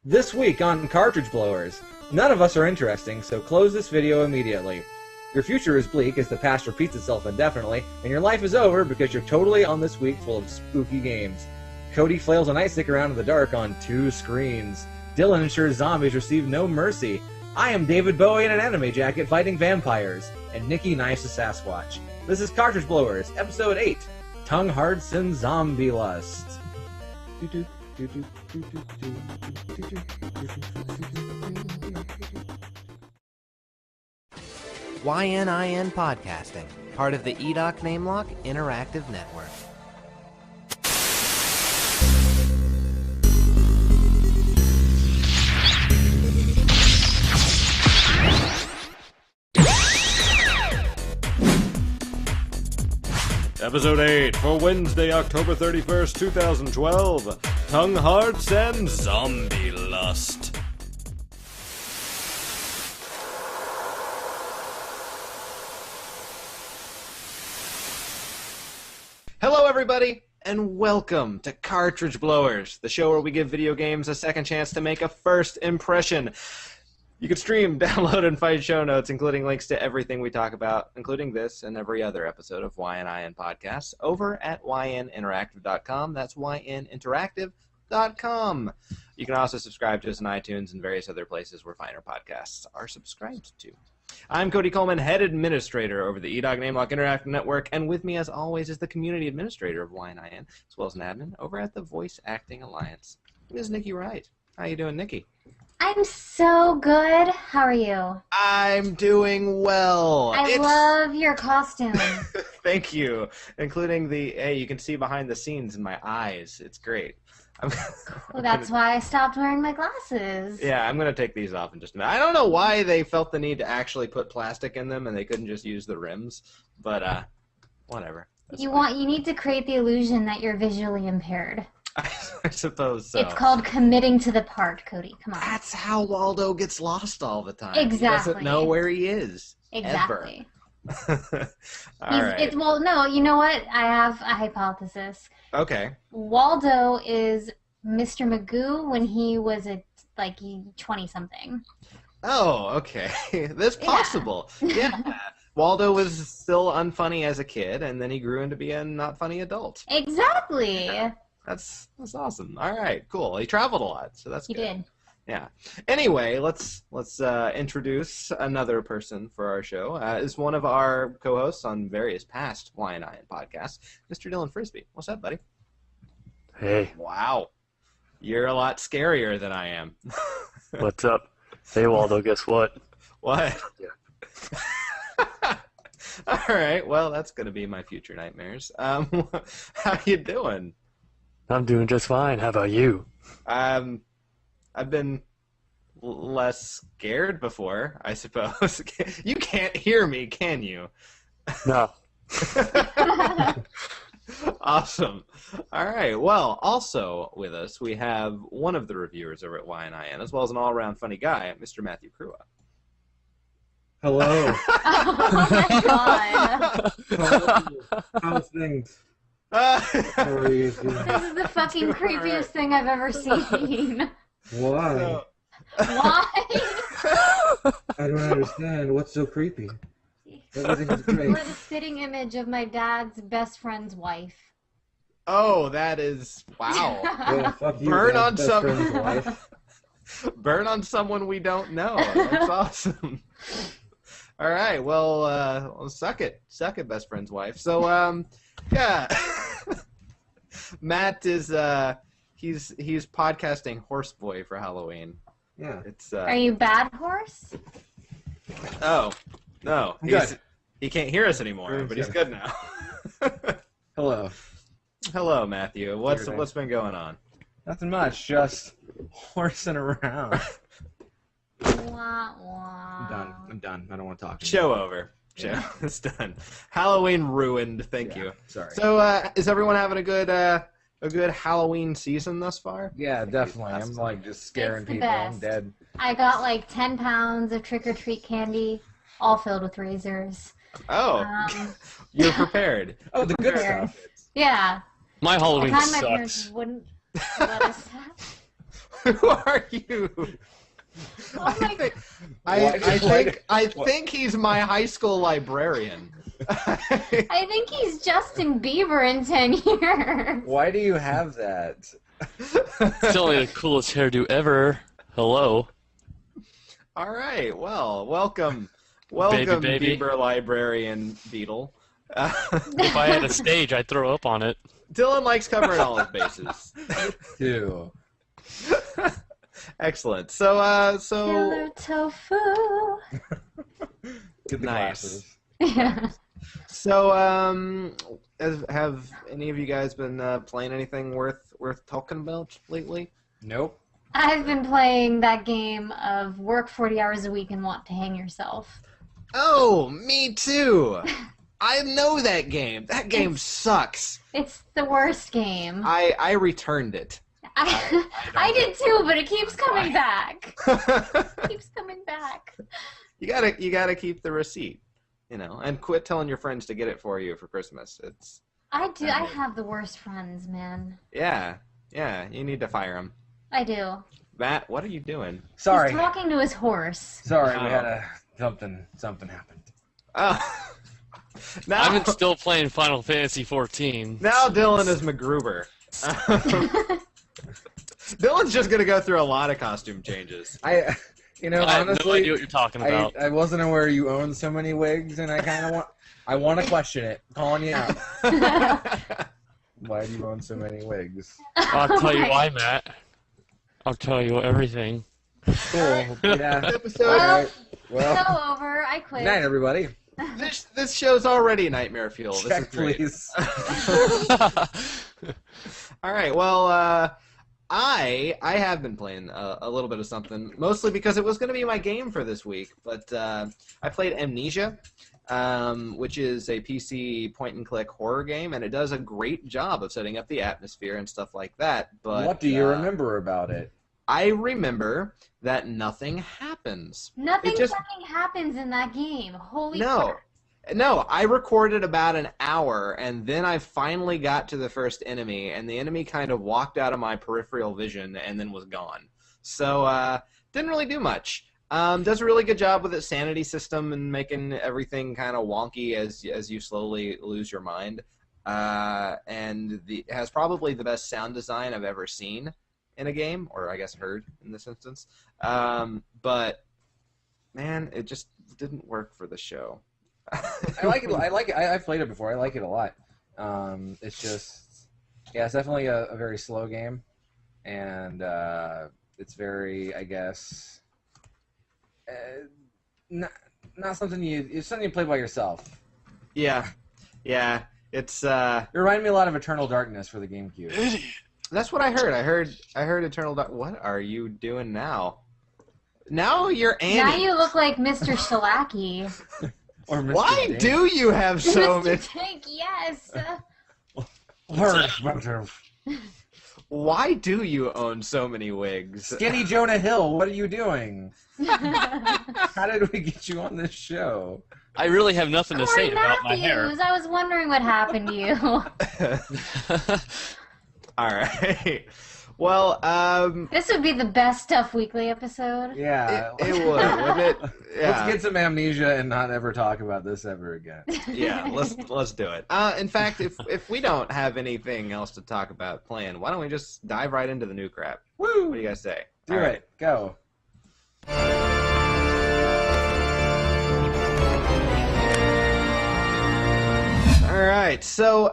This week on Cartridge Blowers, none of us are interesting, so close this video immediately. Your future is bleak as the past repeats itself indefinitely, and your life is over because you're totally on this week full of spooky games. Cody flails a nightstick around in the dark on 2 screens. Dylan ensures zombies receive no mercy. I am David Bowie in an anime jacket fighting vampires. And Nikki knifes a Sasquatch. This is Cartridge Blowers, Episode 8, Tongue Hearts and Zombie Lust. YNIN Podcasting, part of the EDOC NameLock Interactive Network. Episode 8 for Wednesday, October 31st, 2012. Tongue Hearts and Zombie Lust. Hello, everybody, and welcome to Cartridge Blowers, the show where we give video games a second chance to make a first impression. You can stream, download, and find show notes, including links to everything we talk about, including this and every other episode of YNIN Podcasts, over at yninteractive.com. That's yninteractive.com. You can also subscribe to us on iTunes and various other places where finer podcasts are subscribed to. I'm Cody Coleman, head administrator over the EDOC NameLock Interactive Network, and with me, as always, is the community administrator of YNIN, as well as an admin over at the Voice Acting Alliance. Ms. Nikki Wright. How you doing, Nikki? I'm so good. How are you? I'm doing well. I love your costume. Thank you. Including the, hey, you can see behind the scenes in my eyes. It's great. Well, that's why I stopped wearing my glasses. Yeah, I'm going to take these off in just a minute. I don't know why they felt the need to actually put plastic in them and they couldn't just use the rims, but whatever. You need to create the illusion that you're visually impaired. I suppose so. It's called committing to the part, Cody. Come on. That's how Waldo gets lost all the time. Exactly. He doesn't know where he is. Exactly. All right. Well, no, you know what? I have a hypothesis. Okay. Waldo is Mr. Magoo when he was 20-something. Oh, okay. That's possible. Yeah. Waldo was still unfunny as a kid, and then he grew into being a not funny adult. Exactly. Yeah. That's awesome. All right, cool. He traveled a lot, so that's good. He did. Yeah. Anyway, let's introduce another person for our show. Is one of our co-hosts on various past YNIN podcasts, Mr. Dylan Frisbee. What's up, buddy? Hey. Wow. You're a lot scarier than I am. What's up? Hey, Waldo, guess what? What? Yeah. All right. Well, that's going to be my future nightmares. How you doing? I'm doing just fine. How about you? I've been less scared before, I suppose. You can't hear me, can you? No. Awesome. All right. Well, also with us, we have one of the reviewers over at YNIN, as well as an all-around funny guy, Mr. Matthew Crua. Hello. Oh my god. How's things? This is the fucking creepiest thing I've ever seen. Why? Why? I don't understand. What's so creepy? Everything's great. You're the spitting image of my dad's best friend's wife. Oh, that is... Wow. Yeah, fuck you, Burn Dad's on best some... friend's wife. Burn on someone we don't know. That's awesome. All right. Well, suck it. Suck it, best friend's wife. So, yeah. Matt is he's podcasting Horse Boy for Halloween. Yeah. It's Are you Bad Horse? Oh, no. He can't hear us anymore, Very but he's good. good now. Hello. Hello, Matthew. What's Everything. been going on? Nothing much. Just horsing around. Wah, wah. I'm done. I don't want to talk. Show over. Show. It's done. Halloween ruined. Thank you. Sorry. So, is everyone having a good Halloween season thus far? Yeah, definitely. I'm just scaring It's the people. I'm best. dead. I got 10 pounds of trick-or-treat candy, all filled with razors. Oh, you're prepared. Oh, the good Prepared. stuff. Yeah. My I Halloween thought my parents sucks. wouldn't let us have. Who are you? Oh my I think he's my high school librarian. I think he's Justin Bieber in 10 years. Why do you have that? It's only the coolest hairdo ever. Hello. All right. Well, welcome, Baby. Bieber librarian Beetle. If I had a stage, I'd throw up on it. Dylan likes covering all his bases. Ew. Excellent. So, Killer tofu. Get the Nice. glasses. Yeah. So, have any of you guys been playing anything worth talking about lately? Nope. I've been playing that game of work 40 hours a week and want to hang yourself. Oh, me too. I know that game. That game sucks. It's the worst game. I returned it. I did too, but it keeps coming back. It keeps coming back. You gotta keep the receipt, and quit telling your friends to get it for you for Christmas. I do. I have the worst friends, man. Yeah. You need to fire them. I do. Matt, what are you doing? Sorry. He's talking to his horse. Sorry, we Oh. had something happened. Oh, now I'm still playing Final Fantasy 14. now Dylan is MacGruber. Dylan's just gonna go through a lot of costume changes. I have no honestly, idea what you're talking about. I wasn't aware you owned so many wigs, and I kind of want to question it. I'm calling you out. Why do you own so many wigs? I'll tell you why, Matt. I'll tell you everything. Cool. Yeah. Episode. All right. So Well, over. I quit. good night, everybody. This show's already nightmare fuel. This Check, is great. please. All right. Well, I have been playing a little bit of something, mostly because it was going to be my game for this week. But I played Amnesia, which is a PC point-and-click horror game, and it does a great job of setting up the atmosphere and stuff like that. But What do you remember about it? I remember that nothing happens. Nothing It just- fucking happens in that game. Holy No. crap. No, I recorded about an hour, and then I finally got to the first enemy, and the enemy kind of walked out of my peripheral vision and then was gone. So, didn't really do much. Does a really good job with its sanity system and making everything kind of wonky as you slowly lose your mind. And it has probably the best sound design I've ever seen in a game, or I guess heard in this instance. But, man, it just didn't work for the show. I like it. I've played it before. I like it a lot. It's just, yeah, it's definitely a very slow game, and it's very, I guess, not something it's something you play by yourself. Yeah. It's It reminded me a lot of Eternal Darkness for the GameCube. that's what I heard. I heard Eternal Dark. What are you doing now? Now you're Annie. Now you look like Mr. Shalaki. Or Mr. Why Dink. do you have so many? Mr. Tank, yes. Why do you own so many wigs? Skinny Jonah Hill, what are you doing? How did we get you on this show? I really have nothing to say Corey about my hair. Matthews, I was wondering what happened to you. All right. Well, This would be the best Stuff Weekly episode. Yeah. it would, wouldn't it? Yeah. Let's get some amnesia and not ever talk about this ever again. Yeah, let's do it. In fact, if we don't have anything else to talk about playing, why don't we just dive right into the new crap? Woo! What do you guys say? Do All it. right. Go. All right. So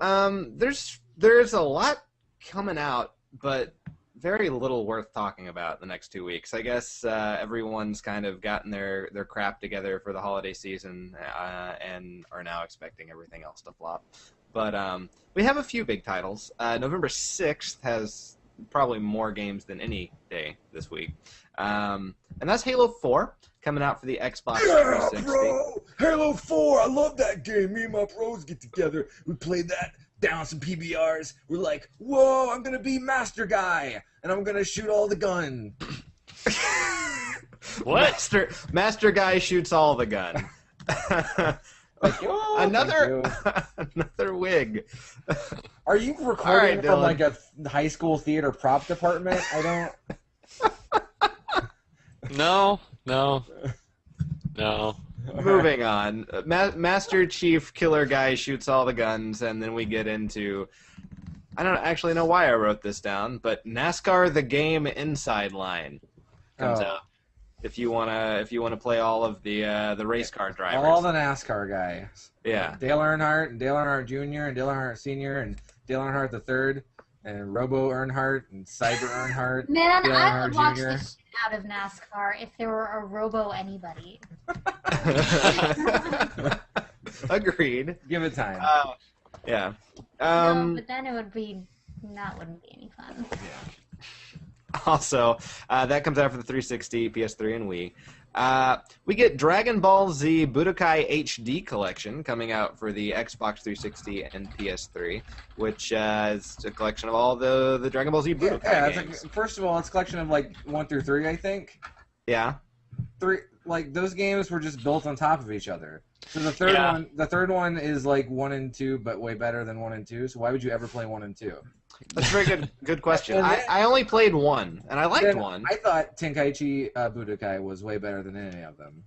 there's a lot coming out, but very little worth talking about the next 2 weeks. I guess everyone's kind of gotten their crap together for the holiday season and are now expecting everything else to flop. But we have a few big titles. November 6th has probably more games than any day this week. And that's Halo 4 coming out for the Xbox 360. Bro! Halo 4! I love that game. Me and my bros get together. We play that. Down some PBRs, we're like, whoa, I'm gonna be Master Guy, and I'm gonna shoot all the gun. What? Master Guy shoots all the gun. Like, oh, another thank you. another wig. Are you recording All right, from Dylan. like a high school theater prop department? I don't. No. Moving on. Master Chief Killer Guy shoots all the guns, and then we get into... I don't actually know why I wrote this down, but NASCAR the Game Inside Line comes out. If you wanna play all of the race car drivers. All the NASCAR guys. Yeah. Dale Earnhardt and Dale Earnhardt Jr. and Dale Earnhardt Sr. and Dale Earnhardt III and Robo Earnhardt and Cyber Earnhardt. Man, Dale I would Earnhardt watch Jr. the shit out of NASCAR if there were a robo anybody. Agreed. Give it time. Yeah. No, but then it wouldn't be any fun. Also, that comes out for the 360, PS3, and Wii. We get Dragon Ball Z Boudokai HD Collection coming out for the Xbox 360 and PS3, which is a collection of all the Dragon Ball Z Boudokai games. First of all, it's a collection of like 1 through 3, I think. Yeah. Those games were just built on top of each other. So the third one is like 1 and 2, but way better than 1 and 2. So why would you ever play 1 and 2? That's a very good question. I only played 1, and I liked 1. I thought Tenkaichi Budokai was way better than any of them.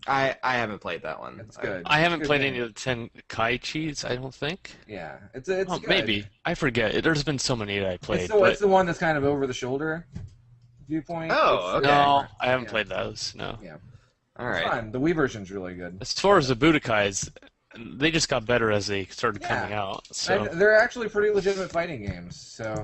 I haven't played that one. It's good. I haven't played any of the Tenkaichis, I don't think. Yeah, it's good. Maybe. I forget. There's been so many that I played. It's the one that's kind of over the shoulder viewpoint. Oh, okay. No, I haven't played those, no. Yeah. All right. It's fun. The Wii version's really good. As far as the Budokais, they just got better as they started coming out. So And they're actually pretty legitimate fighting games. So,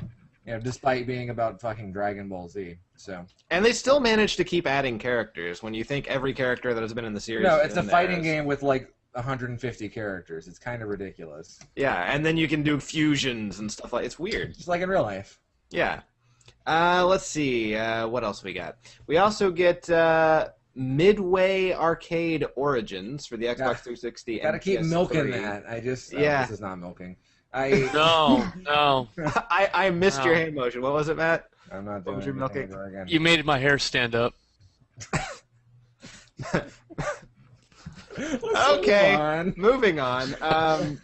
despite being about fucking Dragon Ball Z. So. And they still manage to keep adding characters when you think every character that has been in the series. No, it's a fighting game with like 150 characters. It's kind of ridiculous. Yeah, and then you can do fusions and stuff like. It's weird. Just like in real life. Yeah. Let's see. What else we got? We also get Midway Arcade Origins for the Xbox 360 and Gotta keep PS3. milking that. This is not milking. No. I missed your hand motion. What was it, Matt? I'm not What doing was your milking? ever again. You made my hair stand up. Okay, moving on.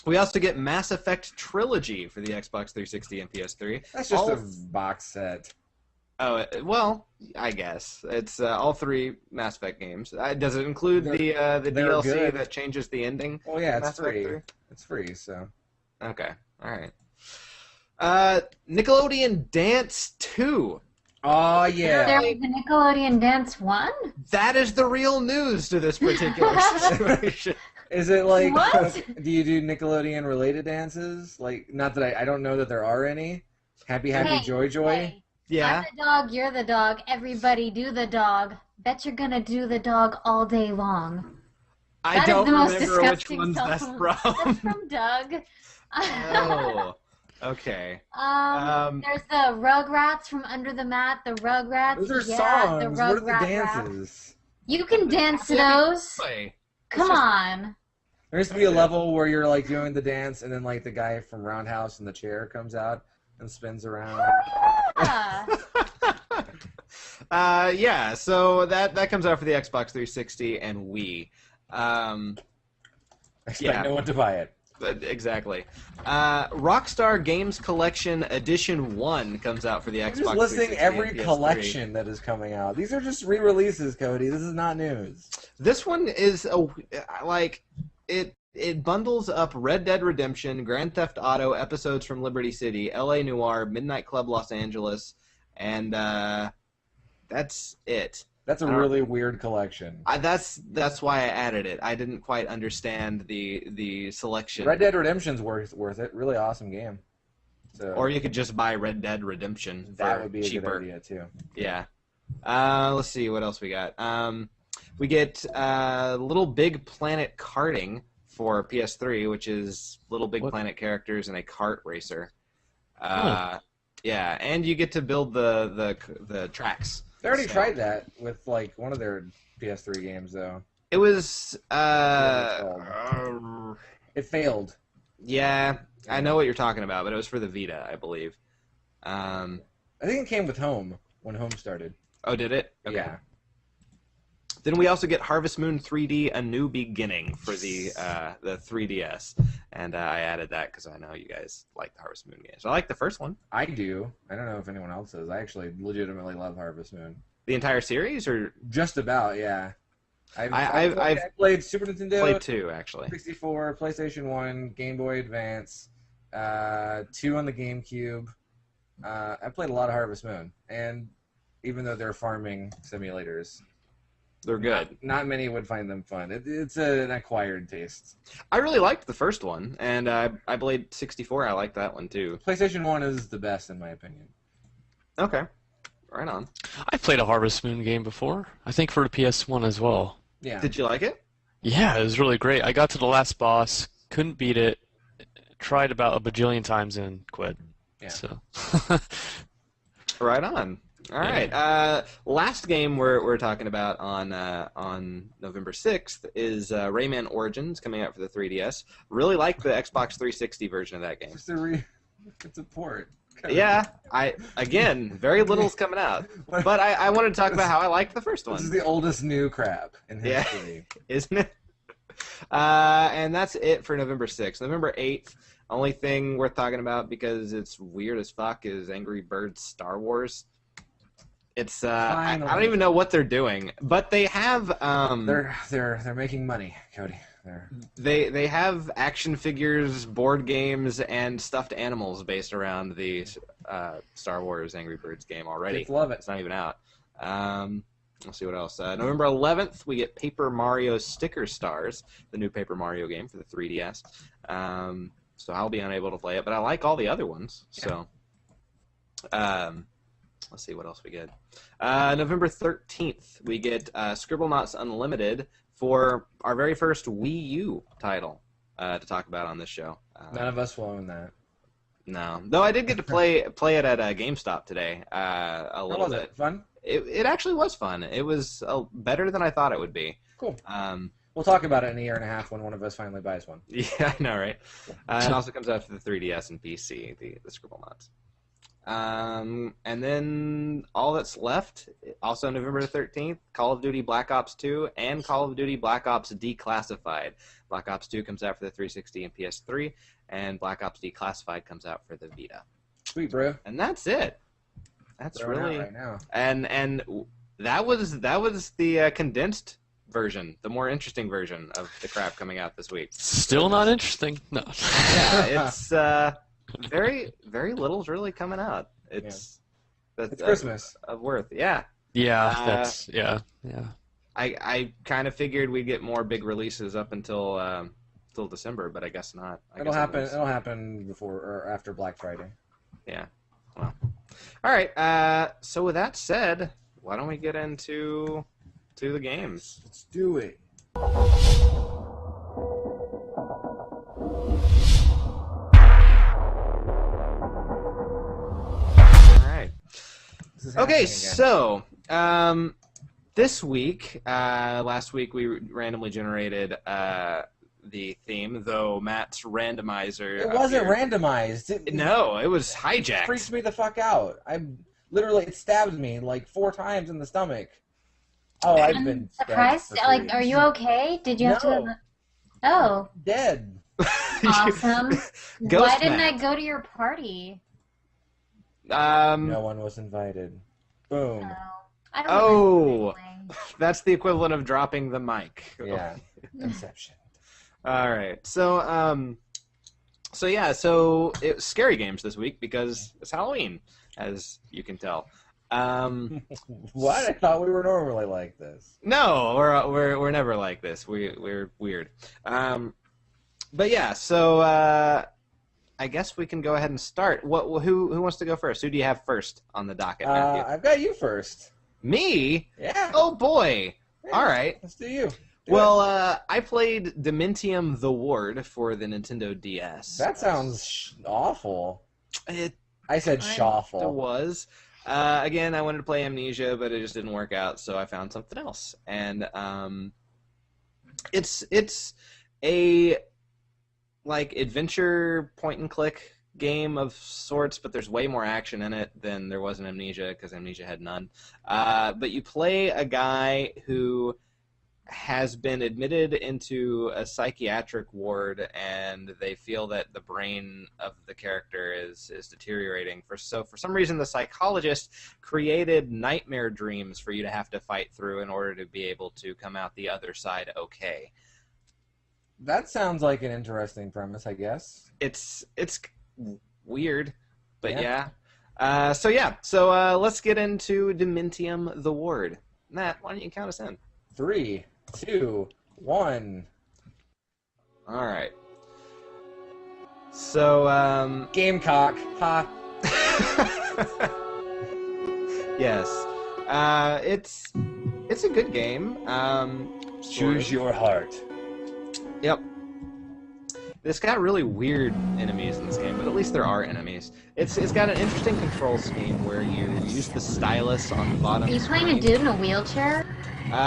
We also get Mass Effect Trilogy for the Xbox 360 and PS3. That's just a box set. Oh, well, I guess. It's all 3 Mass Effect games. Does it include the DLC good. that changes the ending? Well, yeah, it's Mass Effect free. 3? It's free, so. Okay, alright. Nickelodeon Dance 2. Oh, yeah. There was the Nickelodeon Dance 1? That is the real news to this particular situation. Is it like, What? do you do Nickelodeon-related dances? Like, not that I don't know that there are any. Happy, Hey, Joy, Joy? hey, Yeah. I'm the dog, you're the dog, everybody do the dog. Bet you're gonna do the dog all day long. I That is don't the most remember which disgusting one's song. that's That's from. from Doug. Oh, okay. There's the Rugrats from Under the Mat, the Rugrats. Those are yeah, songs. The What are the Rugrat rap. dances? You can dance to Yeah, those. Play. Come on. There used to be a level where you're like doing the dance, and then like the guy from Roundhouse in the chair comes out and spins around. Yeah, so that comes out for the Xbox 360 and Wii. Expect no one to buy it. Exactly. Rockstar Games Collection Edition 1 comes out for the Xbox 360 Just listing and every PS3. collection that is coming out. These are just re-releases, Cody. This is not news. This one is it bundles up Red Dead Redemption, Grand Theft Auto, episodes from Liberty City, LA Noire, Midnight Club Los Angeles, and that's it. That's a really weird collection. That's why I added it. I didn't quite understand the selection. Red Dead Redemption's worth it. Really awesome game. So Or you could just buy Red Dead Redemption for that would be a cheaper. good idea too. Yeah. Let's see what else we got. We get Little Big Planet Karting for PS3, which is Little Big Planet characters in a kart racer. Yeah, and you get to build the tracks. They already tried that with like one of their PS3 games though. It was It failed. yeah, I know what you're talking about, but it was for the Vita, I believe. I think it came with Home when Home started. Oh, did it? Okay. Yeah. Then we also get Harvest Moon 3D: A New Beginning for the 3DS, and I added that because I know you guys like the Harvest Moon games. I like the first one. I do. I don't know if anyone else does. I actually legitimately love Harvest Moon. The entire series, or Just about, yeah. I've played Super Nintendo, played 2 actually. 64, PlayStation 1, Game Boy Advance, 2 on the GameCube. I played a lot of Harvest Moon, and even though they're farming simulators, They're good. not many would find them fun. It's an acquired taste. I really liked the first one, and I played 64. I liked that one too. PlayStation 1 is the best, in my opinion. Okay, right on. I played a Harvest Moon game before. I think for the PS1 as well. Yeah. Did you like it? Yeah, it was really great. I got to the last boss, couldn't beat it, tried about a bajillion times and quit. Yeah. So. Right on. All right. Last game we're talking about on November 6th is Rayman Origins, coming out for the 3DS. Really like the Xbox 360 version of that game. It's a port. Yeah. Again, very little's coming out, but I wanted to talk about how I liked the first one. This is the oldest new crap in history. Isn't it? And that's it for November 6th. November 8th, only thing worth talking about because it's weird as fuck is Angry Birds Star Wars. It's I don't even know what they're doing, but they have they're making money, Cody. They have action figures, board games, and stuffed animals based around the Star Wars Angry Birds game already. Kids love it. It's not even out. Let's see what else. November 11th, we get Paper Mario Sticker Stars, the new Paper Mario game for the 3DS. So I'll be unable to play it, but I like all the other ones. So, let's see what else we get. November 13th, we get Scribblenauts Unlimited for our very first Wii U title to talk about on this show. None of us will own that. No. Though I did get to play it at GameStop today a little bit. Was it fun? It actually was fun. It was better than I thought it would be. Cool. We'll talk about it in a year and a half when one of us finally buys one. Yeah, I know, right? It also comes out for the 3DS and PC, the Scribblenauts. And then all that's left, also November 13th, Call of Duty Black Ops 2 and Call of Duty Black Ops Declassified. Black Ops 2 comes out for the 360 and PS3, and Black Ops Declassified comes out for the Vita. Sweet, bro. And that's it. That's Throwing really out right now. and that was the condensed version, the more interesting version of the crap coming out this week. Still not interesting. No. Yeah, it's very, very little's really coming out. It's Christmas of worth. Yeah. Yeah, I kind of figured we'd get more big releases up until December, but I guess not. It'll happen. It'll happen before or after Black Friday. Yeah. Well. All right. So with that said, why don't we get into the games? Let's do it. Okay, so this week, last week we randomly generated the theme, though Matt's randomizer. It wasn't randomized. No, it was hijacked. It freaked me the fuck out. It stabbed me like 4 times in the stomach. Oh, I've been surprised. Like, are you okay? Did you have to? Oh, dead. Awesome. Why didn't I go to your party? No one was invited. Boom. I don't that's the equivalent of dropping the mic. Yeah. Inception. All right. So it's scary games this week because it's Halloween, as you can tell. What? I thought we were normally like this. No, we're never like this. We're weird. But yeah, so I guess we can go ahead and start. Who wants to go first? Who do you have first on the docket, Matthew? I've got you first. Me? Yeah. Oh boy. Yeah, all right. Let's do you. I played Demntium the Ward for the Nintendo DS. That sounds awful. I said shawful. It was. Again, I wanted to play Amnesia, but it just didn't work out, so I found something else. And it's a adventure point and click game of sorts, but there's way more action in it than there was in Amnesia because Amnesia had none. But you play a guy who has been admitted into a psychiatric ward, and they feel that the brain of the character is deteriorating. For some reason, the psychologist created nightmare dreams for you to have to fight through in order to be able to come out the other side okay. That sounds like an interesting premise, I guess. It's weird, but Yeah. So let's get into Demntium, the ward. Matt, why don't you count us in? 3, 2, 1. All right. So, Gamecock. Ha. yes. It's a good game. Choose your heart. Yep. It's got really weird enemies in this game, but at least there are enemies. It's got an interesting control scheme where you use the stylus on the bottom. Are you playing a dude in a wheelchair?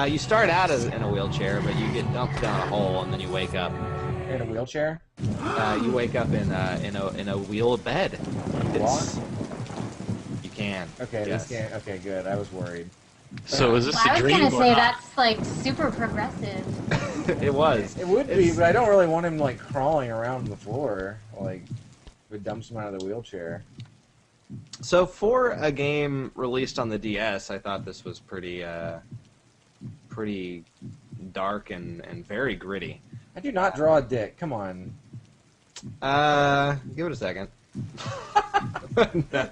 You start out in a wheelchair, but you get dumped down a hole and then you wake up. In a wheelchair? You wake up in a wheel bed. You can. Okay, yes. this can't. Okay, good. I was worried. So is this Well, I a was dream gonna or say not? that's like super progressive. It was. It would be, but I don't really want him like crawling around the floor, like if it dumps him out of the wheelchair. So for a game released on the DS, I thought this was pretty dark and very gritty. I do not draw a dick. Come on. Give it a second. No.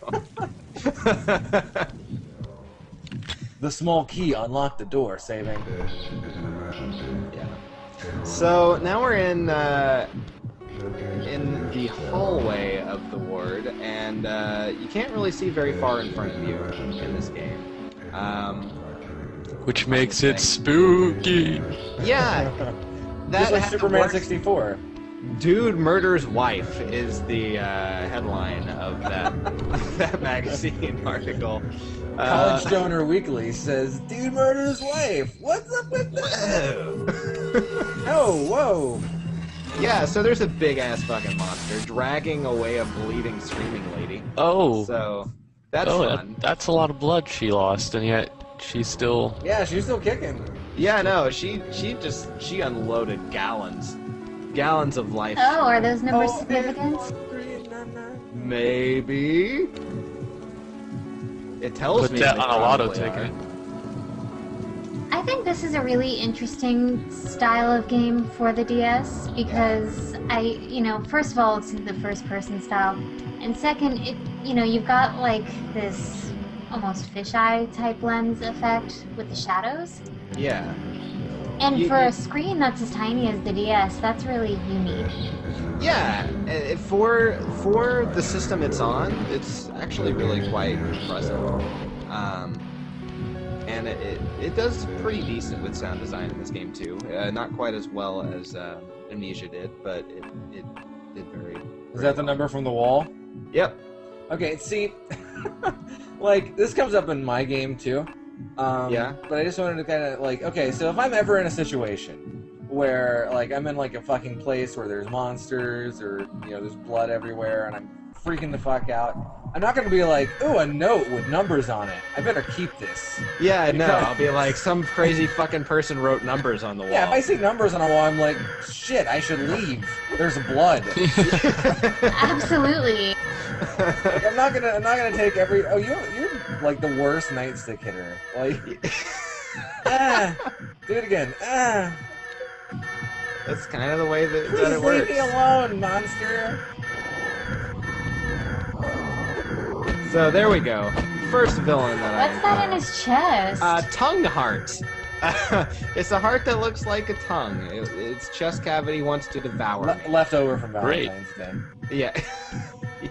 The small key unlocked the door, saving. Yeah. So now we're in the hallway of the ward, and you can't really see very far in front of you in this game. Which makes it spooky. Yeah. Just like has to Superman work. 64. Dude Murders Wife is the headline of that magazine article. College Stoner Weekly says, "Dude murders wife. What's up with that?" Oh, whoa. Yeah, so there's a big ass fucking monster dragging away a bleeding, screaming lady. Oh. So that's Oh, fun. that's a lot of blood she lost, and yet she's still... Yeah, she's still kicking. Yeah, no, she unloaded gallons of life. Oh, are those numbers significant? Maybe. It tells Put me that they on a lotto probably ticket. I think this is a really interesting style of game for the DS because first of all, it's the first-person style, and second, you've got like this almost fisheye type lens effect with the shadows. Yeah. And for a screen that's as tiny as the DS, that's really unique. Yeah, for the system it's on, it's actually really quite impressive. And it does pretty decent with sound design in this game too. Not quite as well as Amnesia did, but it did very. Is that the number from the wall? Yep. Okay, see, like, this comes up in my game, too. Yeah. But I just wanted to kind of, like, okay, so if I'm ever in a situation where, like, I'm in, like, a fucking place where there's monsters or, there's blood everywhere and I'm freaking the fuck out, I'm not going to be like, ooh, a note with numbers on it. I better keep this. Yeah, no, I'll be like, some crazy fucking person wrote numbers on the wall. Yeah, if I see numbers on a wall, I'm like, shit, I should leave. There's blood. Absolutely. Like, I'm not gonna take every. Oh, you're like the worst nightstick hitter. Like, do it again. That's kind of the way that Please it works. leave me alone, monster. So there we go. First villain that What's that in his chest? Tongue heart. It's a heart that looks like a tongue. Its chest cavity wants to devour me. Leftover from Great. Valentine's Day. Yeah.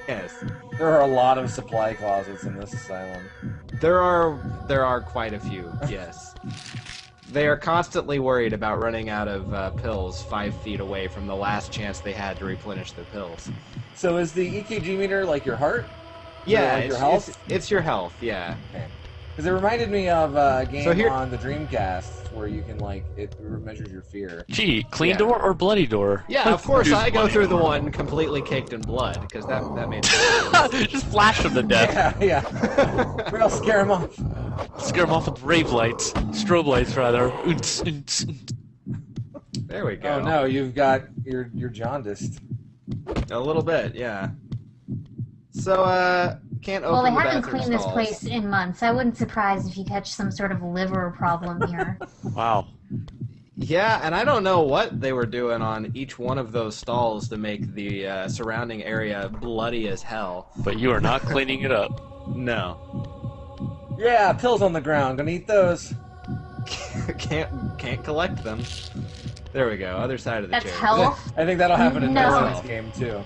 Yes. There are a lot of supply closets in this asylum. There are quite a few. Yes. They are constantly worried about running out of pills 5 feet away from the last chance they had to replenish their pills. So is the EKG meter like your heart? Yeah, like your health? it's your health. Yeah. Okay. Because it reminded me of a game So here- on the Dreamcast where you can, like, it measures your fear. Gee, clean Yeah. door or bloody door? Yeah, of course Use I go bloody through the door. one completely caked in blood, because that made sense. Just flash them to death. Yeah. We'll scare him off. Scare them off with rave lights. Strobe lights, rather. Oonts, oonts, oonts. There we go. Oh no, you've got you're jaundiced. A little bit, yeah. So, can't open Well, they the haven't bathroom cleaned this stalls. place in months. I wouldn't surprise if you catch some sort of liver problem here. Wow. Yeah, and I don't know what they were doing on each one of those stalls to make the surrounding area bloody as hell. But you are not cleaning it up. No. Yeah, pills on the ground. Gonna eat those. Can't collect them. There we go, other side of the That's chair. health. I think that'll happen in No. this game too.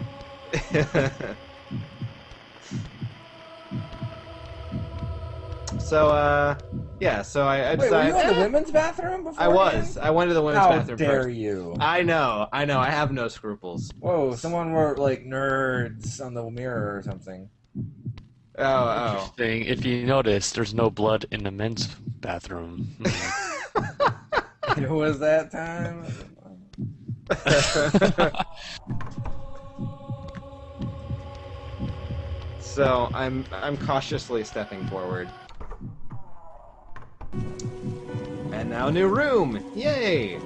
So, yeah, so I Wait, were decided... you in the women's bathroom before? I was. I went to the women's How bathroom dare first. you? I know, I have no scruples. Whoa, someone wrote like nerds on the mirror or something. Oh. Interesting. If you notice, there's no blood in the men's bathroom. It was that time. So I'm cautiously stepping forward. And now new room! Yay!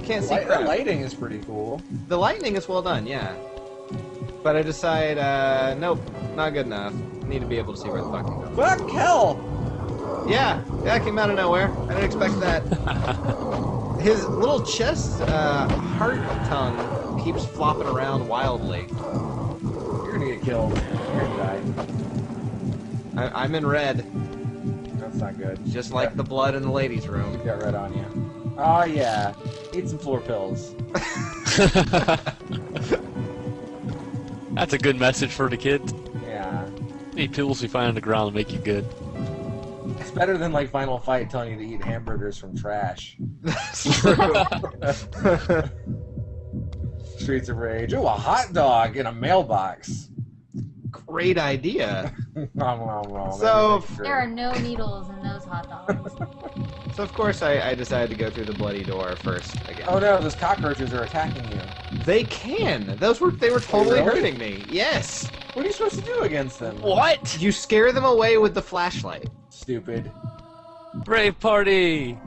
Can't see The crap. lighting is pretty cool. The lighting is well done, yeah. But I decide, nope, not good enough. Need to be able to see where the fuck I'm going. Fuck hell! Yeah, that came out of nowhere. I didn't expect that. His little chest, heart tongue keeps flopping around wildly. You're gonna get killed. You're gonna die. I'm in red, That's not good. just like the blood in the ladies' room. You got red on you. Oh yeah. Eat some floor pills. That's a good message for the kids. Yeah. Any pills you find on the ground will make you good. It's better than like Final Fight telling you to eat hamburgers from trash. That's true. Streets of Rage. Ooh, a hot dog in a mailbox. Great idea. Nom, nom, nom. So- Everything's There are great. no needles in those hot dogs. So of course I decided to go through the bloody door first again. Oh no, those cockroaches are attacking you. They can. They were totally Really? hurting me. Yes. What are you supposed to do against them? What? You scare them away with the flashlight. Stupid. Rave party!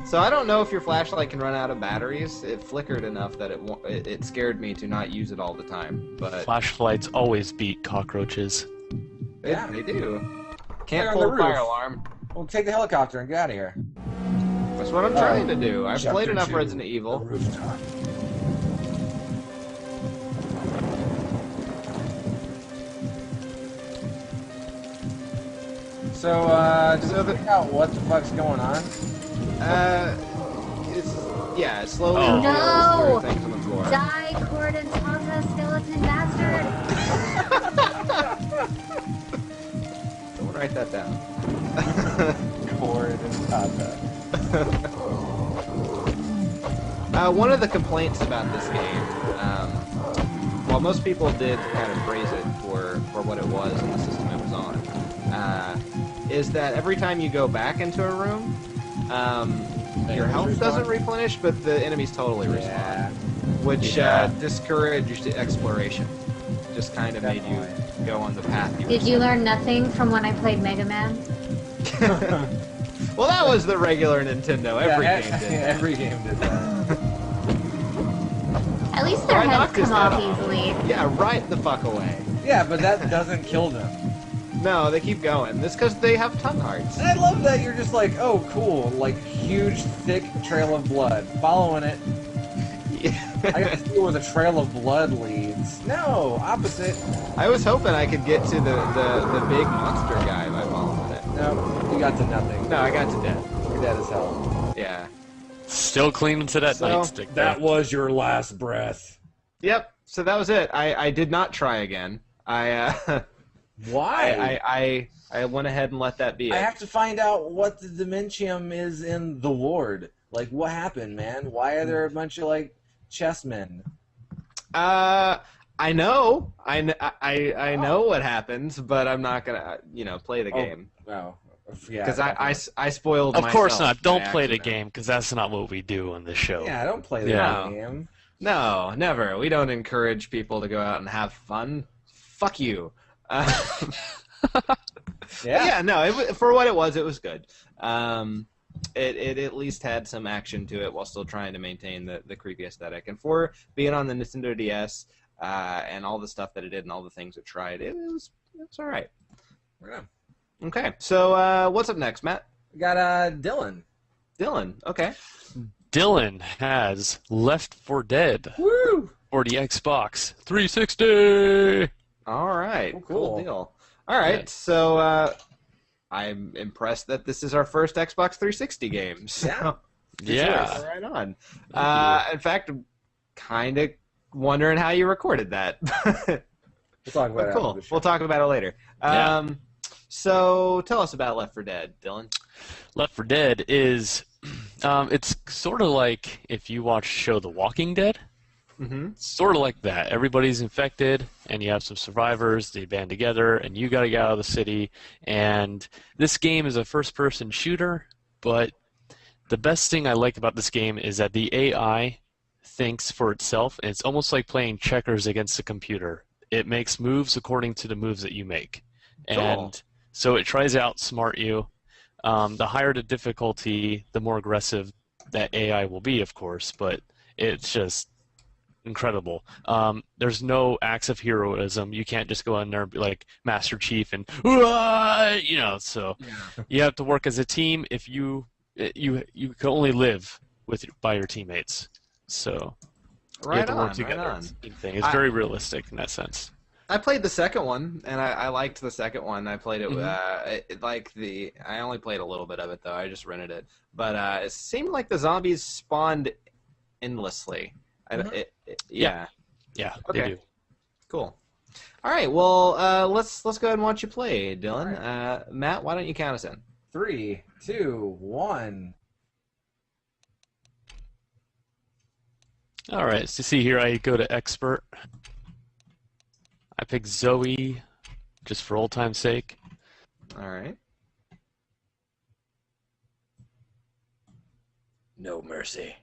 So I don't know if your flashlight can run out of batteries. It flickered enough that it scared me to not use it all the time. But Flashlights always beat cockroaches. Yeah. they do. They're Can't on pull the a fire roof. alarm. Well, take the helicopter and get out of here. That's what I'm trying to do. I've played Chapter enough 2, Resident the Evil. rooftop. So, does it figure out what the fuck's going on? It's slowly Oh. reveals No! through things on the floor. Die, Corden, Tata, skeleton bastard! Someone write that down. Cord and Tata. One of the complaints about this game, while most people did kind of praise it for what it was and the system it was on, is that every time you go back into a room, your health doesn't replenish, but the enemies totally respawn, Yeah. which Yeah. discouraged exploration. Just kind of made you go on the path you Did you learn nothing from when I played Mega Man? Well, that was the regular Nintendo. Every Yeah, game did that. Every game did that. At least their I heads knocked his come off head off. easily. Yeah, right the fuck away. Yeah, but that doesn't kill them. No, they keep going. That's because they have tongue hearts. And I love that you're just like, oh, cool, like huge, thick trail of blood, following it. I got to see where the trail of blood leads. No, opposite. I was hoping I could get to the big monster guy by following it. No, you got to nothing. No, I got to death. You're dead as hell. Yeah. Still clinging to that So, nightstick. That though. was your last breath. Yep. So that was it. I did not try again. Why? I went ahead and let that be it. I have to find out what the Demntium is in the ward. Like, what happened, man? Why are there a bunch of, like, chessmen? I know what happens, but I'm not gonna, play the game. Oh, Yeah, Because definitely. I spoiled Of course myself not. Don't by play the accident. game, because that's not what we do on this show. Yeah, don't play the Yeah. game. No, never. We don't encourage people to go out and have fun. Fuck you. Yeah, no, for what it was good. It at least had some action to it while still trying to maintain the creepy aesthetic. And for being on the Nintendo DS and all the stuff that it did and all the things it tried, it was all right. Right on. Okay, so what's up next, Matt? We got Dylan. Dylan. Okay. Dylan has Left 4 Dead Woo! for the Xbox 360. All right. Oh, Cool cool. deal. All right. Yeah. So I'm impressed that this is our first Xbox 360 game. So, Yeah. sure, right on. Thank In fact, I'm kind of wondering how you recorded that. We'll talk about But it cool. after the show. We'll talk about it later. Yeah. So tell us about Left 4 Dead, Dylan. Left 4 Dead is, it's sort of like if you watch the show The Walking Dead. Mm-hmm. Sort of like that. Everybody's infected, and you have some survivors. They band together, and you got to get out of the city. And this game is a first-person shooter, but the best thing I like about this game is that the AI thinks for itself. It's almost like playing checkers against a computer. It makes moves according to the moves that you make. Cool. And so it tries to outsmart you. The higher the difficulty, the more aggressive that AI will be, of course, but it's just incredible. There's no acts of heroism. You can't just go in there and be like Master Chief and so you have to work as a team. If you can only live by your teammates, so you have Right to work on. together. Right on. It's a team thing. It's very realistic in that sense. I played the second one, and I liked the second one. I played it. I only played a little bit of it though. I just rented it, but it seemed like the zombies spawned endlessly. Yeah. Yeah, Okay. they do. Cool. All right. Well, let's go ahead and watch you play, Dylan. Matt, why don't you count us in? 3, 2, 1. All right, so see here, I go to expert. I pick Zoe, just for old time's sake. All right. No mercy.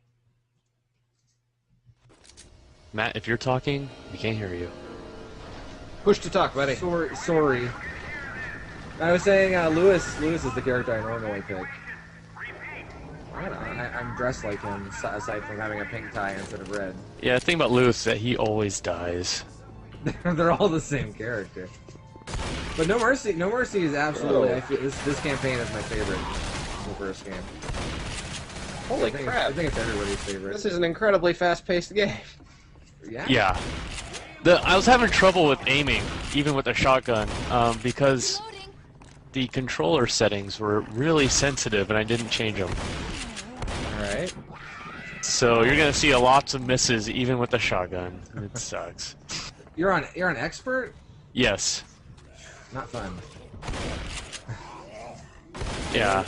Matt, if you're talking, we can't hear you. Push to talk, buddy. Sorry. I was saying Lewis is the character I normally pick. Right on. I'm dressed like him, aside from having a pink tie instead of red. Yeah, the thing about Lewis is that he always dies. They're all the same character. But No Mercy is absolutely. I feel this campaign is my favorite. The first game. Holy I think crap! I think it's everybody's favorite. This is an incredibly fast-paced game. Yeah. Yeah. I was having trouble with aiming, even with the shotgun, because the controller settings were really sensitive and I didn't change them. All right. So you're gonna see lots of misses even with the shotgun. It sucks. You're on expert? Yes. Not fun. Yeah.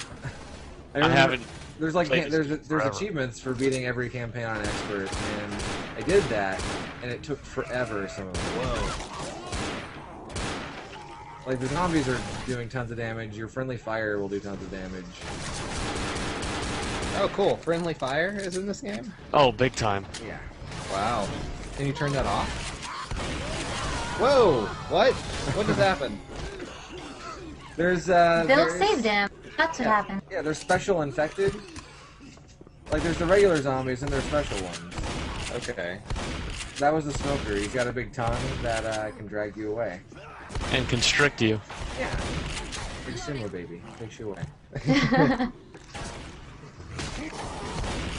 I remember haven't. There's like played this there's forever. achievements for beating every campaign on expert, and I did that, and it took forever. Some of them. Whoa. Like the zombies are doing tons of damage. Your friendly fire will do tons of damage. Oh, cool. Friendly fire is in this game? Oh, big time. Yeah. Wow. Can you turn that off? Whoa! What? What just happened? There's Bill saved him. That's what happened. Yeah, there's special infected. Like there's the regular zombies and there's special ones. Okay. That was the smoker. He's got a big tongue that can drag you away. And constrict you. Yeah. Big sumo baby. Takes you away.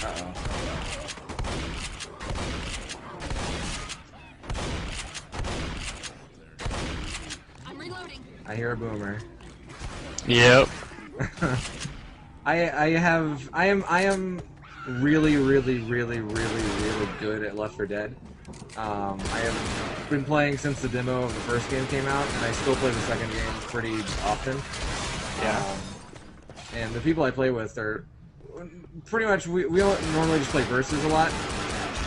Uh-oh. I'm reloading. I hear a boomer. Yep. I am really good at Left 4 Dead. I have been playing since the demo of the first game came out, and I still play the second game pretty often. Yeah. And the people I play with are pretty much we normally just play versus a lot,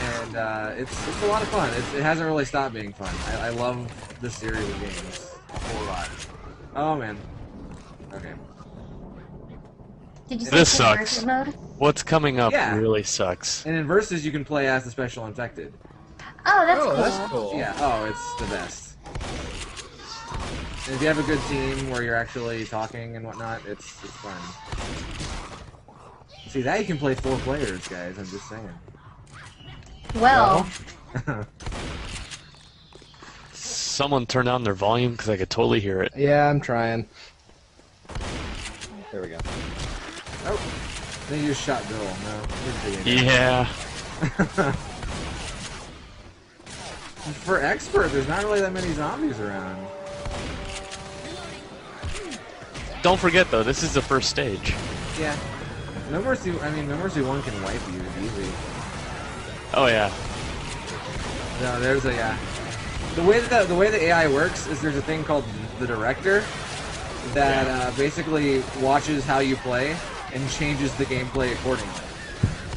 and it's a lot of fun. It hasn't really stopped being fun. I love this series of games a whole lot. Oh man. Okay. Did you say This it's in sucks. versus mode? What's coming up Yeah. really sucks. And in Versus, you can play as the Special Infected. Oh, that's Oh, cool. that's cool. Yeah, oh, it's the best. And if you have a good team where you're actually talking and whatnot, it's fun. See, that you can play 4 players, guys, I'm just saying. Well, Someone turn down their volume because I could totally hear it. Yeah, I'm trying. There we go. Oh, then you just shot Bill. No, you're digging it. Yeah. For expert, there's not really that many zombies around. Don't forget though, this is the first stage. Yeah. No Mercy, I mean, No Mercy 1 can wipe you easy. Oh yeah. No, there's a, yeah. The way the AI works is there's a thing called the director that basically watches how you play and changes the gameplay accordingly.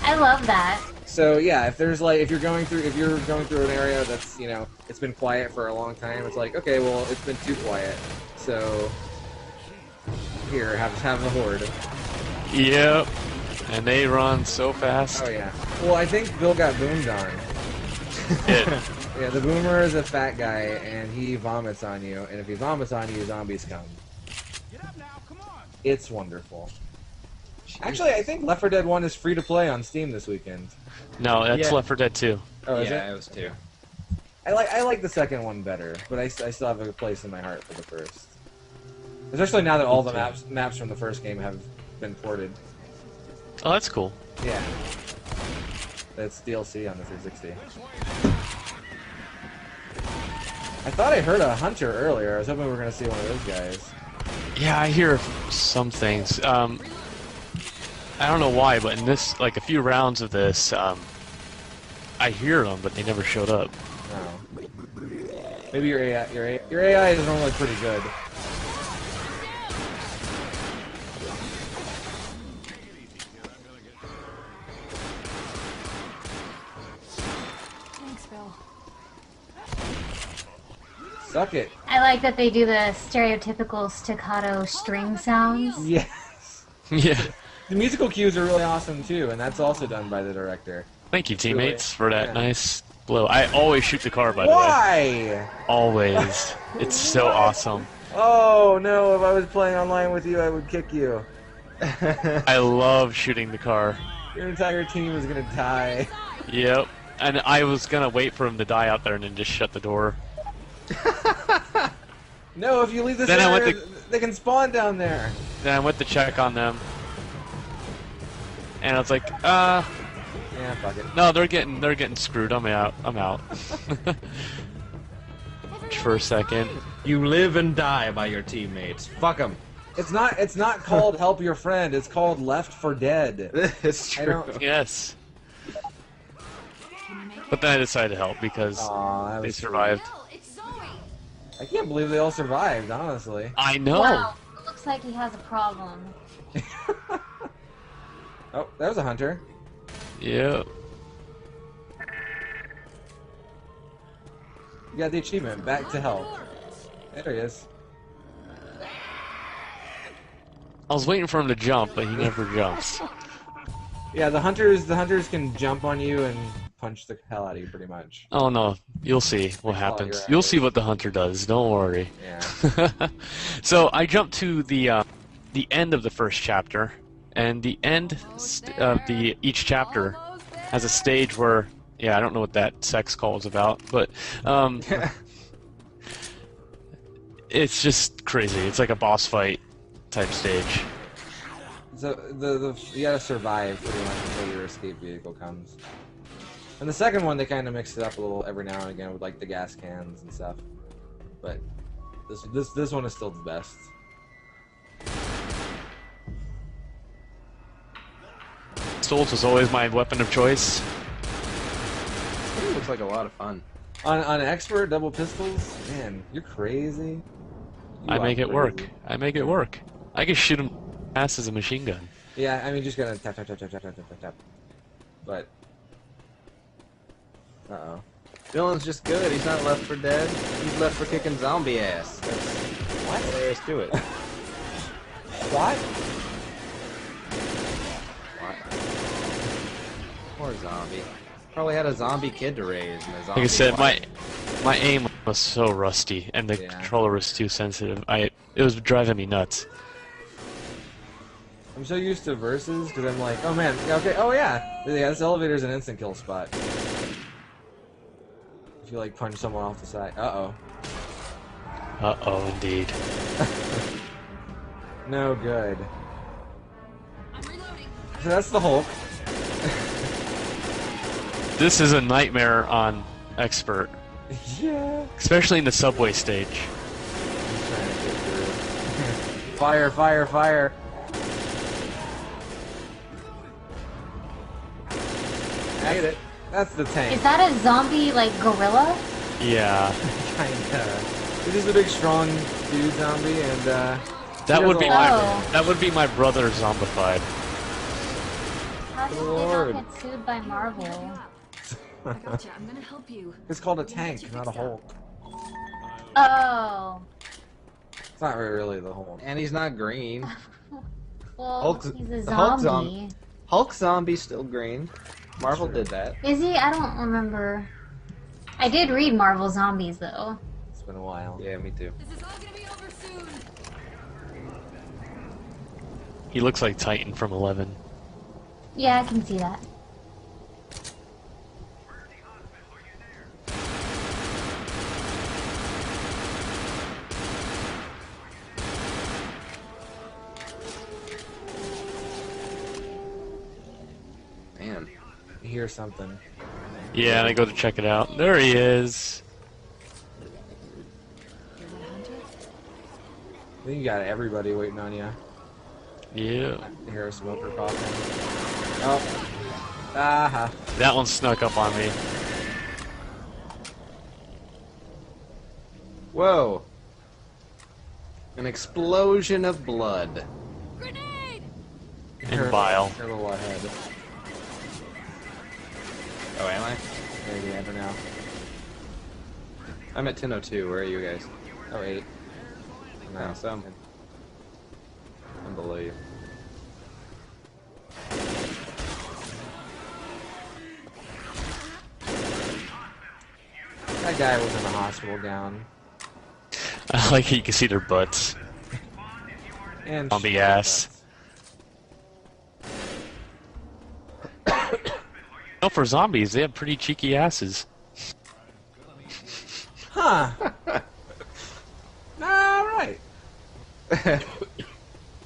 I love that. So yeah, if there's like if you're going through an area that's, you know, it's been quiet for a long time, it's like, okay, well, it's been too quiet. So here, have the horde. Yep. And they run so fast. Oh yeah. Well, I think Bill got boomed on. It. Yeah, the boomer is a fat guy, and he vomits on you, and if he vomits on you, zombies come. It's wonderful. Actually, I think Left 4 Dead 1 is free to play on Steam this weekend. No, that's Yeah. Left 4 Dead 2. Oh, is Yeah, it? it was 2. I like the second one better, but I still have a place in my heart for the first. Especially now that all the maps from the first game have been ported. Oh, that's cool. Yeah. That's DLC on the 360. I thought I heard a hunter earlier. I was hoping we were going to see one of those guys. Yeah, I hear some things. I don't know why, but in this, like a few rounds of this, I hear them, but they never showed up. Oh. Maybe your AI is normally pretty good. Thanks, Bill. Suck it. I like that they do the stereotypical staccato string sounds. Yes. Yeah. The musical cues are really awesome too, and that's also done by the director. Thank you, teammates, for that Yeah. nice blow. I always shoot the car, by the way. Why? Always. It's so awesome. Oh no, if I was playing online with you, I would kick you. I love shooting the car. Your entire team is gonna die. Yep. And I was gonna wait for him to die out there and then just shut the door. No, if you leave this Then I went area, they can spawn down there. Then I went to check on them. And I was like, Yeah, fuck it. no, they're getting screwed. I'm out. For a second. You live and die by your teammates. Fuck them. It's not called Help Your Friend. It's called Left 4 Dead. It's I true. don't- Yes. But then I decided to help because Aw, that they was sweet. survived. Bill, it's Zoe. I can't believe they all survived, honestly. I know. Wow, it looks like he has a problem. Oh, that was a hunter. Yep. You got the achievement, back to health. There he is. I was waiting for him to jump, but he never jumps. Yeah, the hunters can jump on you and punch the hell out of you, pretty much. Oh no, you'll see what happens. You'll see what the hunter does. Don't worry. Yeah. So I jumped to the end of the first chapter, and the end of each chapter has a stage where, yeah, I don't know what that sex call is about, but it's just crazy. It's like a boss fight type stage. So you gotta survive pretty much until your escape vehicle comes. And the second one, they kind of mixed it up a little every now and again with like the gas cans and stuff. But this one is still the best. Pistols was always my weapon of choice. It looks like a lot of fun. On expert double pistols, man, you're crazy. I make it work. crazy. I make it work. I can shoot him fast as a machine gun. Yeah, I mean, just gotta tap tap tap tap tap tap tap tap. But uh-oh. Dylan's just good. He's not left for dead. He's left for kicking zombie ass. That's What? what there is to it. What? Poor zombie. Probably had a zombie kid to raise. And a zombie Like I said, wife. my aim was so rusty, and the Yeah. controller was too sensitive. It was driving me nuts. I'm so used to versus because I'm like, oh man, yeah, okay, oh yeah, this elevator's an instant kill spot. If you like punch someone off the side, Uh-oh, indeed. no good. I'm reloading. So that's the Hulk. This is a nightmare on expert, Yeah. especially in the subway stage. I'm trying to get through. Fire, fire, fire. Hate it. That's the tank. Is that a zombie, like, gorilla? Yeah, Kinda. This is a big, strong dude zombie, and that would be Oh. that would be my brother zombified. How did they Lord. not get sued by Marvel? I gotcha. I'm gonna help you. it's called a tank, not a Hulk. Oh. It's not really the Hulk. And he's not green. Well, Hulk's- he's a the Hulk zombie. Hulk zombie's still green. Marvel did that. Is he? I don't remember. I did read Marvel Zombies, though. It's been a while. Yeah, me too. This is all gonna be over soon. He looks like Titan from 11. Yeah, I can see that. Man. You hear something. Yeah, and I go to check it out. There he is. I think you got everybody waiting on you. Yeah. I hear a smoker coughing. Oh. Aha. That one snuck up on me. Whoa. An explosion of blood. Grenade! And bile. You're a little ahead. Oh, am I? Maybe, I don't know. I'm at 10:02. Where are you guys? Oh, 8. No, so I'm below you. That guy was in the hospital gown. I like how you can see their butts. And On the ass. No, for zombies, they have pretty cheeky asses. Huh. Alright.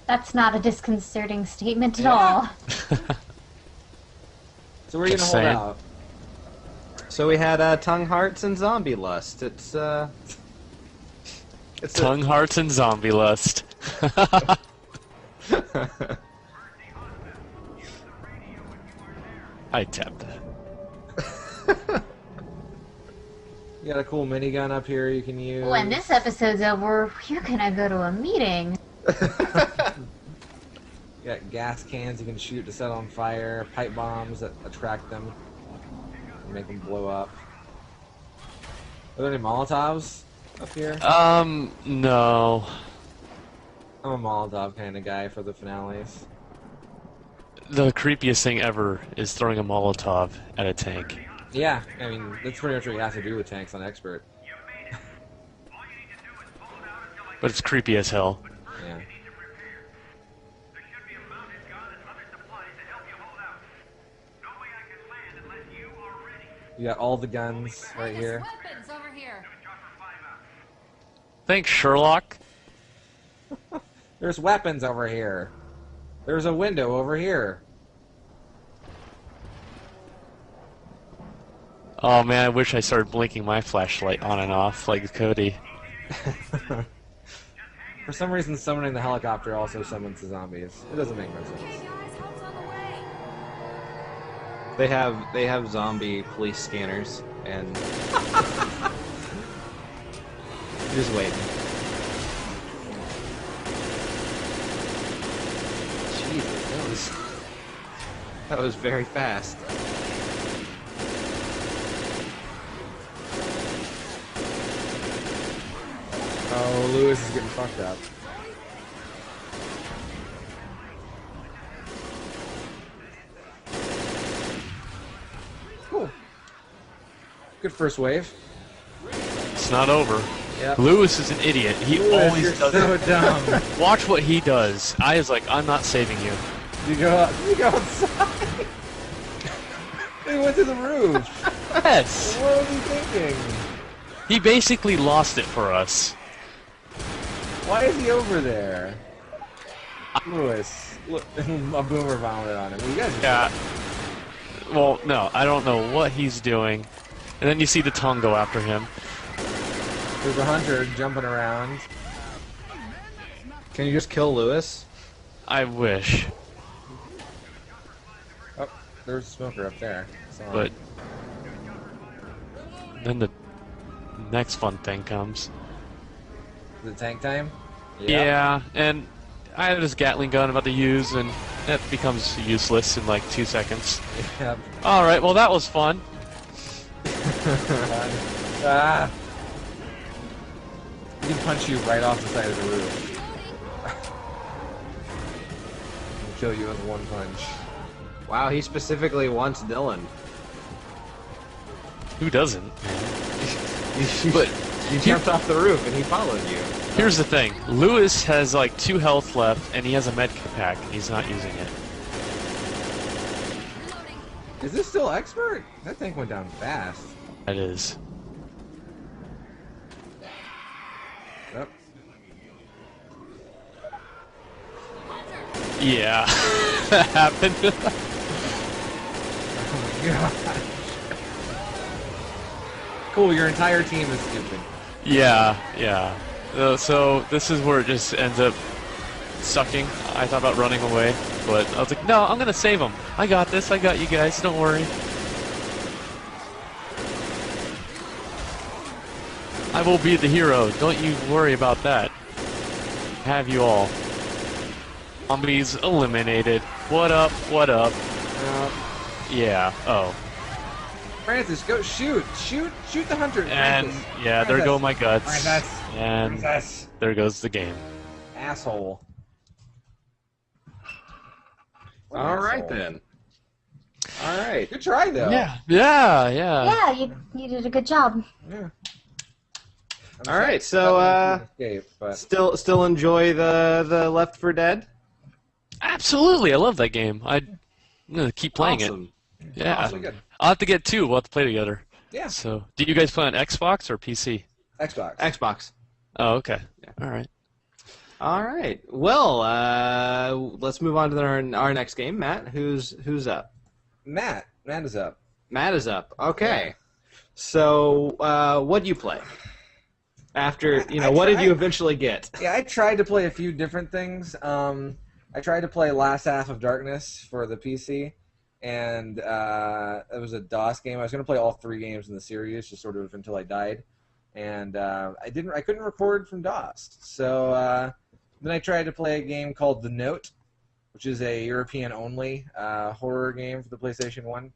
That's not a disconcerting statement at Yeah. all. So where are you gonna Just hold saying. out? So we had tongue hearts and zombie lust. It's Tongue hearts and zombie lust. I tapped that. You got a cool minigun up here you can use. When this episode's over, you're gonna go to a meeting. You got gas cans you can shoot to set on fire, pipe bombs that attract them and make them blow up. Are there any Molotovs up here? No. I'm a Molotov kind of guy for the finales. The creepiest thing ever is throwing a Molotov at a tank. Yeah, I mean, that's pretty much what you have to do with tanks on Expert. But it's creepy as hell. Yeah. You got all the guns right There's here. weapons over here. Thanks, Sherlock. There's weapons over here. There's a window over here. Oh man, I wish I started blinking my flashlight on and off like Cody. For some reason, summoning the helicopter also summons the zombies. It doesn't make no sense. Hey guys, help's on the way. They have zombie police scanners and just waiting. Jesus, that was very fast. Oh, Lewis is getting fucked up. Good first wave. It's not over. Yep. Lewis is an idiot. He Lewis, always you're does so it. dumb. Watch what he does. I was like, I'm not saving you. You go outside. He went to the roof. Yes. What was he thinking? He basically lost it for us. Why is he over there? Lewis. Look, a boomer vomited on him. You guys Yeah. Well, no, I don't know what he's doing. And then you see the tongue go after him. There's a hunter jumping around. Can you just kill Lewis? I wish, Oh, there's a smoker up there. but then the next fun thing comes. Is it tank time? Yeah, and I have this Gatling gun I'm about to use, and that becomes useless in like 2 seconds. Yep. Alright, well that was fun. Ah. He can punch you right off the side of the roof. And kill you with one punch. Wow, he specifically wants Dylan. Who doesn't? But you jumped off the roof and he followed you. Here's the thing. Lewis has like 2 health left, and he has a med pack, and he's not using it. Reloading. Is this still expert? That tank went down fast. That is. Yep. Yeah. That happened. Oh my god. Cool, your entire team is stupid. Yeah, yeah. So this is where it just ends up sucking. I thought about running away, but I was like, no, I'm gonna save him. I got this. I got you guys. Don't worry. I will be the hero. Don't you worry about that. Have you all. Zombies eliminated. What up? What up? Yeah. Oh. Francis, go shoot! Shoot the hunter! And Francis. yeah, there go my guts. Francis. And Francis. there goes the game. Asshole. What an All right asshole. then. All right. Good try though. Yeah. Yeah, you did a good job. Yeah. All right, so escape, but still enjoy the Left 4 Dead? Absolutely, I love that game. I'm gonna keep playing Awesome. it. Yeah, Awesome. Good. I'll have to get 2. We'll have to play together. Yeah. So, do you guys play on Xbox or PC? Xbox. Xbox. Oh, okay. All right. All right. Well, let's move on to our next game. Matt, who's up? Matt is up. Matt is up. Okay. So, what do you play? After, what did you eventually get? Yeah, I tried to play a few different things. I tried to play Last Half of Darkness for the PC, and it was a DOS game. I was going to play all 3 games in the series, just sort of until I died, and I couldn't record from DOS. So then I tried to play a game called The Note, which is a European-only horror game for the PlayStation 1.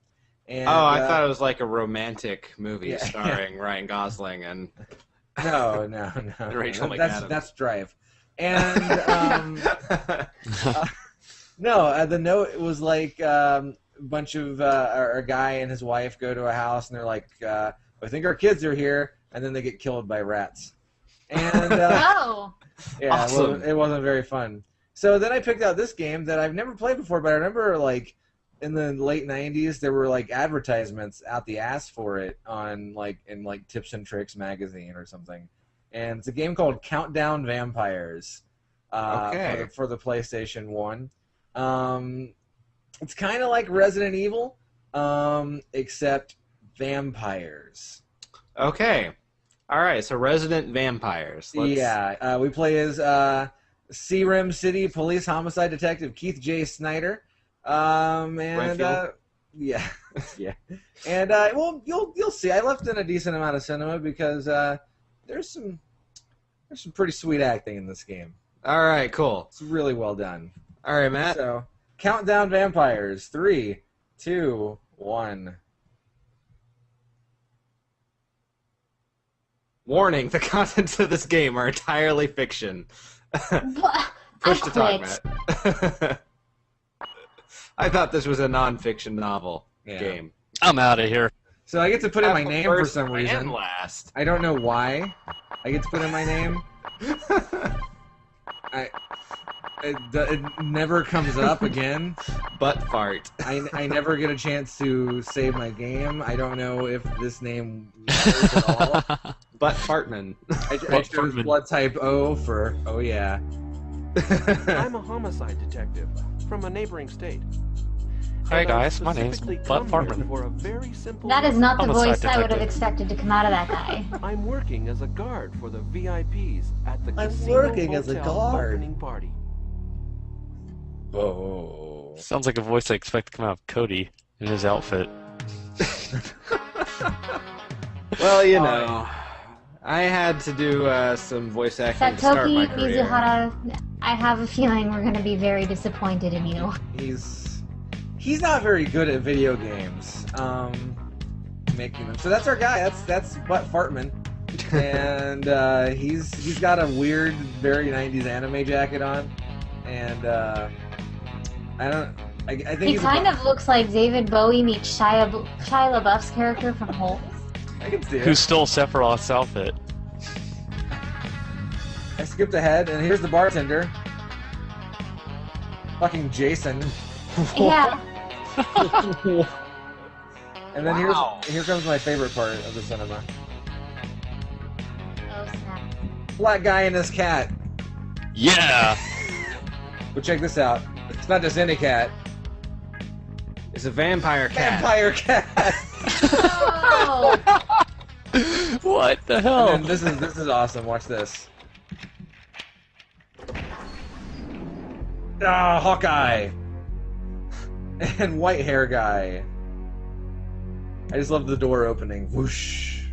And, I thought it was like a romantic movie Yeah. starring Ryan Gosling and No. Rachel that's McAdams. that's Drive. And The Note was like a bunch of a guy and his wife go to a house and they're like, I think our kids are here, and then they get killed by rats. And Oh, yeah, Awesome. it wasn't very fun. So then I picked out this game that I've never played before, but I remember like in the late 90s there were like advertisements out the ass for it on in Tips and Tricks magazine or something. And it's a game called Countdown Vampires Okay. for the PlayStation 1. It's kind of like Resident Evil, except vampires. Okay. All right, so Resident Vampires. Yeah, we play as Searim City Police Homicide Detective Keith J. Snyder. Renfield? Yeah, yeah, and well, you'll see. I left in a decent amount of cinema because there's some pretty sweet acting in this game. All right, cool. It's really well done. All right, Matt. So, Countdown Vampires, 3, 2, 1. Warning, the contents of this game are entirely fiction. I Push to talk, quit. Matt. I thought this was a non-fiction novel Yeah. game. I'm out of here. So I get to put in my name for First some and reason. last. I don't know why. I get to put in my name. It never comes up again. Butt fart. I never get a chance to save my game. I don't know if this name matters at all. Butt fartman. I chose blood type O for oh yeah. I'm a homicide detective from a neighboring state. Hi And I've guys, my name's specifically Butt come here Fartman. for a very simple That is not the Homicide voice I would have detective. expected to come out of that guy. I'm working as a guard for the VIPs at the I'm casino working as a hotel guard. opening party. Oh. Sounds like a voice I expect to come out of Cody in his outfit. Well, you know, I had to do some voice acting to start my Satoki career. Mizuhara, I have a feeling we're going to be very disappointed in you. He's not very good at video games. Making them. So that's our guy. That's Butt Fartman. And he's got a weird, very 90s anime jacket on. And I think He he's kind of looks like David Bowie meets Shia LaBeouf's character from Holes. I can see Who it. stole Sephiroth's outfit? I skipped ahead, and here's the bartender. Fucking Jason. Yeah. And then Wow. here comes my favorite part of the cinema. Oh, snap. Black guy and his cat. Yeah! But check this out. It's not just any cat. It's a vampire cat. Vampire cat. Oh! What the hell? And then this is awesome. Watch this. Ah, Hawkeye. And white hair guy. I just love the door opening. Whoosh.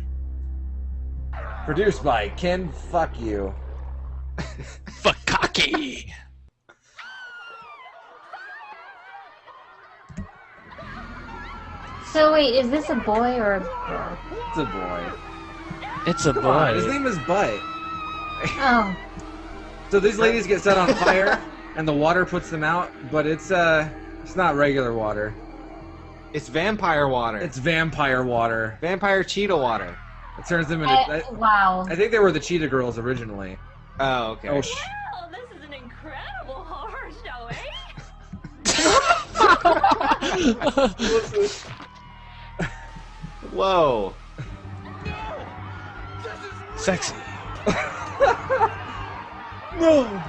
Produced by Ken Fuck You. Fakaki! So wait, is this a boy or a girl? It's a boy. It's a Come on, his boy. name is Butt. Oh. So these ladies get set on fire, and the water puts them out, but it's not regular water. It's vampire water. It's vampire water. vampire cheetah water. It turns them into. Wow. I think they were the Cheetah Girls originally. Oh, okay. Oh, Well, this is an incredible horror show, eh? Whoa. Sexy. No!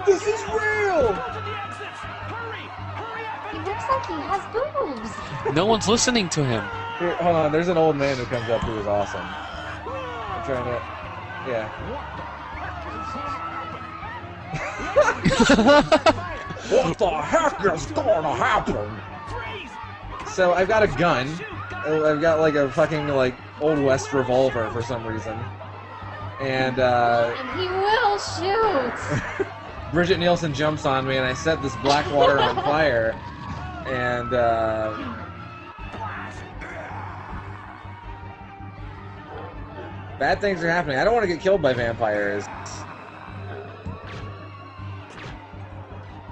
This is real! He looks like he has boobs. No one's listening to him. Here, hold on, there's an old man who comes up who is awesome. I'm trying to. Yeah. What the heck is gonna happen? So I've got a gun. I've got like a fucking like Old West revolver for some reason. And And he will shoot. Bridget Nielsen jumps on me and I set this black water on fire. And bad things are happening. I don't want to get killed by vampires.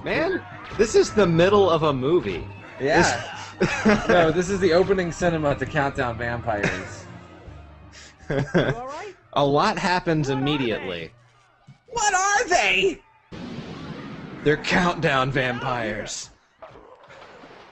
Man, this is the middle of a movie. Yeah. No, this is the opening cinema to Countdown Vampires. A lot happens immediately. What are they? They're countdown vampires.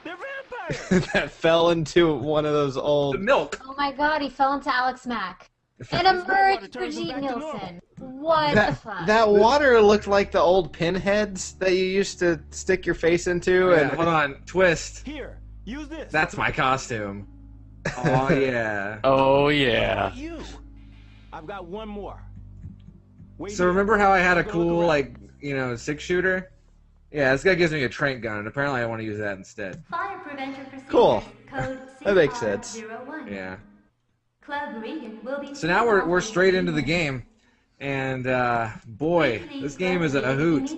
They're vampires! That fell into one of those The old... milk. Oh my god, he fell into Alex Mack. And emerged Brigitte Nielsen. What the fuck? That water looked like the old pinheads that you used to stick your face into. Yeah, And hold on, twist. Here, use this. That's my costume. Oh yeah. Oh, yeah. You. I've got one more. Wait So here. remember how I had a Go look cool around. like six-shooter? Yeah, this guy gives me a trank gun, and apparently I want to use that instead. Fire prevention procedure. Cool. Code That makes sense. 6501. Yeah. Club Regan will be. So now we're straight into the game, and boy, this game is a hoot.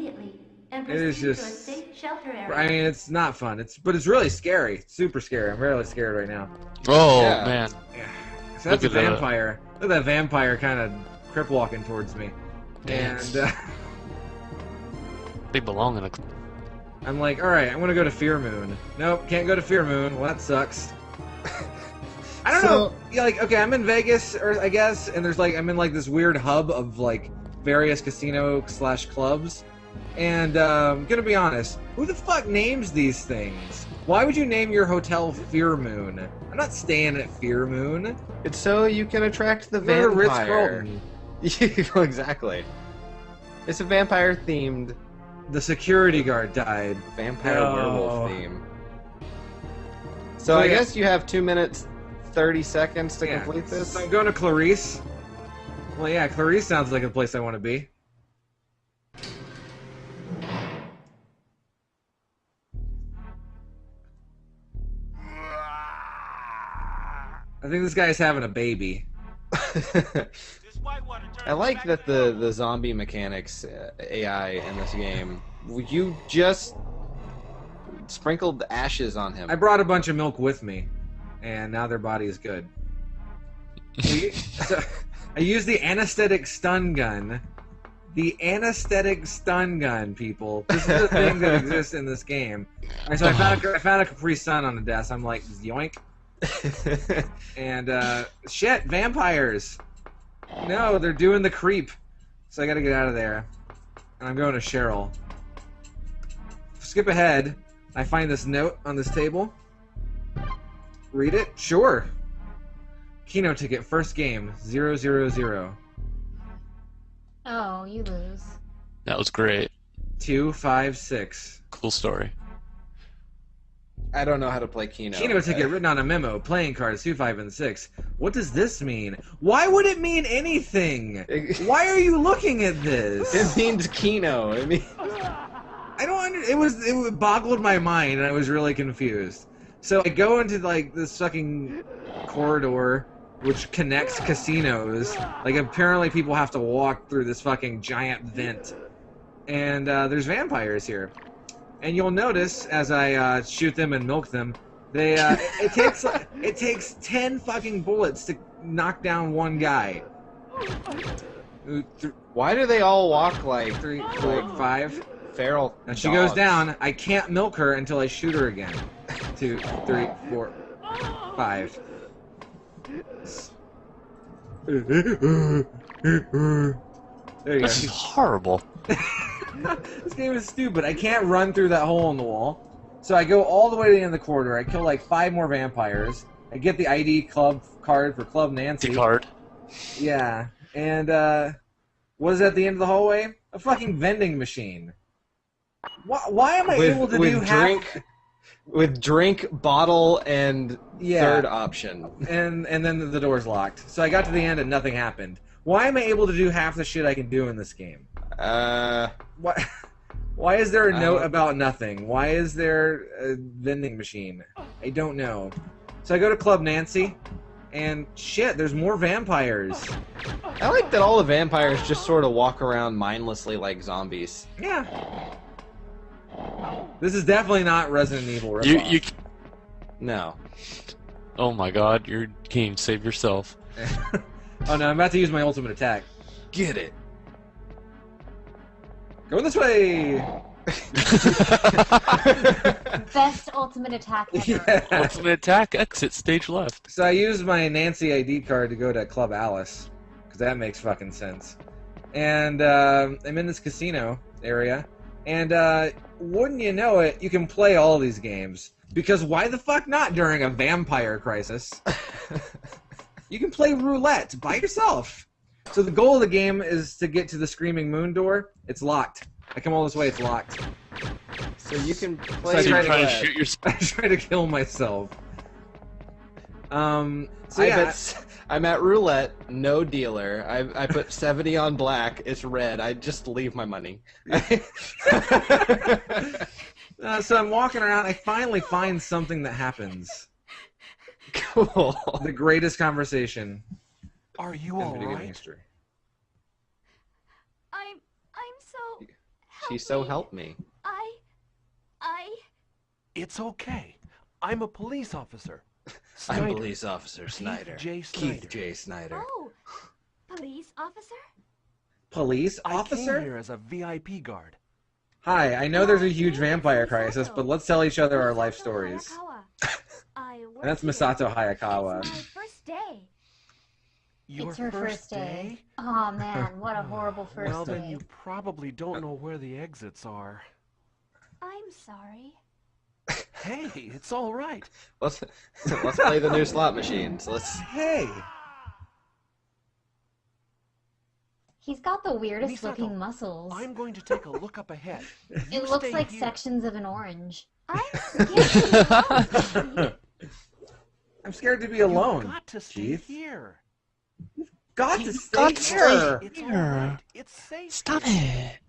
It is just. I mean, it's not fun. But it's really scary. It's super scary. I'm really scared right now. Oh, Yeah. man. So that's Look a at that. vampire. Look at that vampire kind of crip walking towards me, Dance. and They belong in a... I'm like, all right, I'm gonna go to Fear Moon. Nope, can't go to Fear Moon. Well, that sucks. I don't know. Yeah, like, okay, I'm in Vegas, or I guess, and there's like, I'm in like this weird hub of like various casino/clubs, and gonna be honest, who the fuck names these things? Why would you name your hotel Fear Moon? I'm not staying at Fear Moon. It's so you can attract the Go to vampire. Ritz-Carlton. Exactly. It's a vampire themed The security guard died. vampire No. werewolf theme. So I guess you have 2 minutes 30 seconds to complete this. So I'm going to Clarice. Well, yeah, Clarice sounds like a place I want to be. I think this guy's having a baby. I like that the zombie mechanics AI in this game. You just sprinkled ashes on him. I brought a bunch of milk with me, and now their body is good. So, I used the anesthetic stun gun. The anesthetic stun gun, people. This is a thing that exists in this game. Alright, so I found a Capri Sun on the desk. I'm like, yoink. And, shit, vampires. No, they're doing the creep. So I gotta get out of there. And I'm going to Cheryl. Skip ahead. I find this note on this table. Read it? Sure. Keno ticket, first game, 000. Oh, you lose. That was great. 256. Cool story. I don't know how to play Keno. Keno ticket written on a memo, playing cards 2, 5, and 6. What does this mean? Why would it mean anything? Why are you looking at this? It means Keno. I mean, I don't under. It boggled my mind, and I was really confused. So I go into like this fucking corridor, which connects casinos. Like apparently people have to walk through this fucking giant vent, and there's vampires here. And you'll notice as I shoot them and milk them, they it takes 10 fucking bullets to knock down one guy. why do they all walk like 5. feral? Now she goes down. I can't milk her until I shoot her again. 2, 3, 4, 5. There you This is go. horrible. This game is stupid. I can't run through that hole in the wall. So I go all the way to the end of the corridor. I kill like 5 more vampires. I get the ID club card for Club Nancy. The card. Yeah. And what is at the end of the hallway? A fucking vending machine. Why am I able to do drink? With drink, bottle, and third option. And then the door's locked. So I got to the end and nothing happened. Why am I able to do half the shit I can do in this game? Why is there a note about nothing? Why is there a vending machine? I don't know. So I go to Club Nancy, and shit, there's more vampires. I like that all the vampires just sort of walk around mindlessly like zombies. Yeah. This is definitely not Resident Evil ripoff. You. No. Oh my God! Your game. Save yourself. Oh no, I'm about to use my ultimate attack. Get it. Go this way! Best ultimate attack ever. Yeah. Ultimate attack. Exit stage left. So I used my Nancy ID card to go to Club Alice, because that makes fucking sense. And I'm in this casino area, and wouldn't you know it, you can play all these games. Because why the fuck not during a vampire crisis? You can play roulette by yourself. So the goal of the game is to get to the Screaming Moon door. It's locked. I come all this way, it's locked. So you can play. So I try to shoot yourself. I try to kill myself. So I'm at roulette, no dealer. I put 70 on black. It's red. I just leave my money. So I'm walking around. I finally find something that happens. Cool. The greatest conversation. Are you in all video game right? history. I'm so. She so helped me. I. It's okay. I'm a police officer. I'm Snyder. police officer Snyder. J. Keith Snyder. J. Snyder. Oh, police officer. Police I came officer? here as a VIP guard. Hi, I know there's a huge vampire crisis, but let's tell each other our life stories. I work And that's here. Masato Hayakawa. It's my day. Your It's her first day. Oh man, what a horrible first Well, then day. you probably don't know where the exits are. I'm sorry. Hey, it's all right. Let's play the new slot machines. Let's. Hey. He's got the weirdest Misato, looking muscles. I'm going to take a look up ahead. You It looks stay like here. sections of an orange. I'm scared. I'm scared to be alone. You've got to stay Chief. here. Got to You've stay got to here. It's all right. It's safe. Stop it!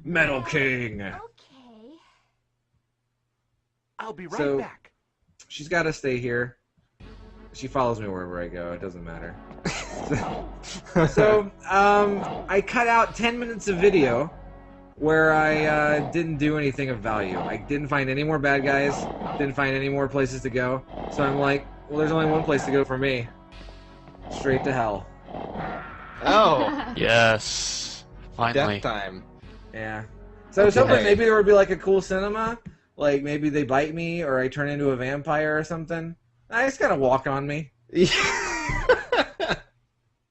Metal King. Okay. I'll be right So- back. She's got to stay here. She follows me wherever I go. It doesn't matter. So, I cut out 10 minutes of video where I didn't do anything of value. I didn't find any more bad guys. Didn't find any more places to go. So I'm like, well, there's only one place to go for me. Straight to hell. Oh, Yes. Finally. death time. Yeah. So I was hoping Okay. maybe there would be like a cool cinema. Like maybe they bite me or I turn into a vampire or something. I just kind of walk on me.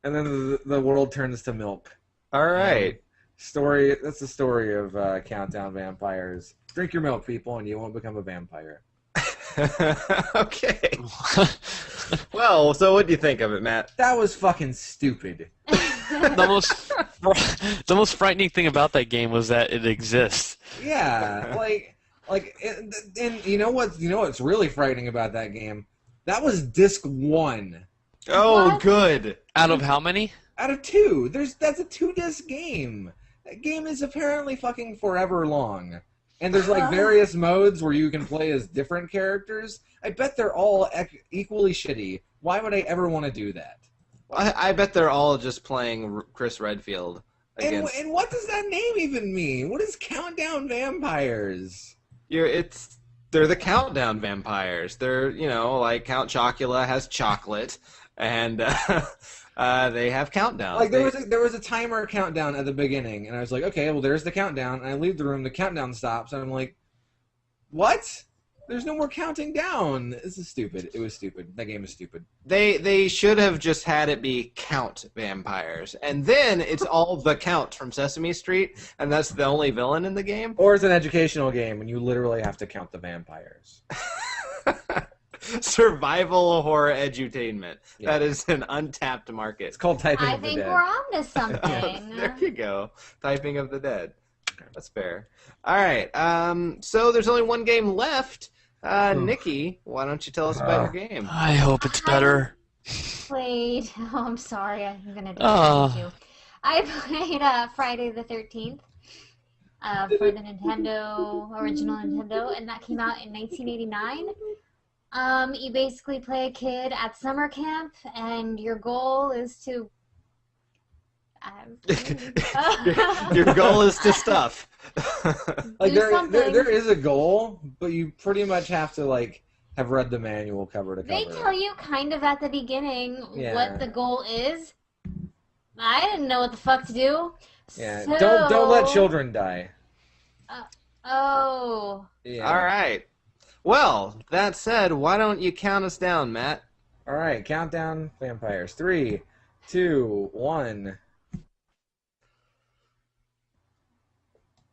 And then the world turns to milk. All right. Story. That's the story of Countdown Vampires. Drink your milk, people, and you won't become a vampire. Okay. Well, so what do you think of it, Matt? That was fucking stupid. the most frightening thing about that game was that it exists. Yeah, and you know what? You know what's really frightening about that game? That was disc 1 Oh, What? good. Out of how many? out of 2. That's a 2-disc game. That game is apparently fucking forever long. And there's like various modes where you can play as different characters. I bet they're all equally shitty. Why would I ever want to do that? I bet they're all just playing Chris Redfield against. And what does that name even mean? What is Countdown Vampires? They're the countdown vampires. They're, like Count Chocula has chocolate, and they have countdowns. Like there was a timer countdown at the beginning, and I was like, okay, well there's the countdown, and I leave the room, the countdown stops, and I'm like, what? There's no more counting down. This is stupid. It was stupid. That game is stupid. They should have just had it be Count Vampires, and then it's all the Count from Sesame Street, and that's the only villain in the game. Or it's an educational game, and you literally have to count the vampires. Survival horror edutainment. Yeah. That is an untapped market. It's called Typing I of the think Dead. we're on to something. There you go. Typing of the Dead. That's fair. All right. So there's only one game left. Nikki, why don't you tell us about your game? I hope it's better. Played. Oh, I'm sorry. I'm gonna Ah. you. I played Friday the 13th for the original Nintendo, and that came out in 1989. You basically play a kid at summer camp, and your goal is to. Your goal is to stuff. Like Do there something. is a goal, but you pretty much have to like have read the manual cover to cover. They tell you kind of at the beginning Yeah. what the goal is. I didn't know what the fuck to do. Yeah, So... don't let children die. Oh. Yeah. All right. Well, that said, why don't you count us down, Matt? All right, Countdown Vampires. 3, 2, 1.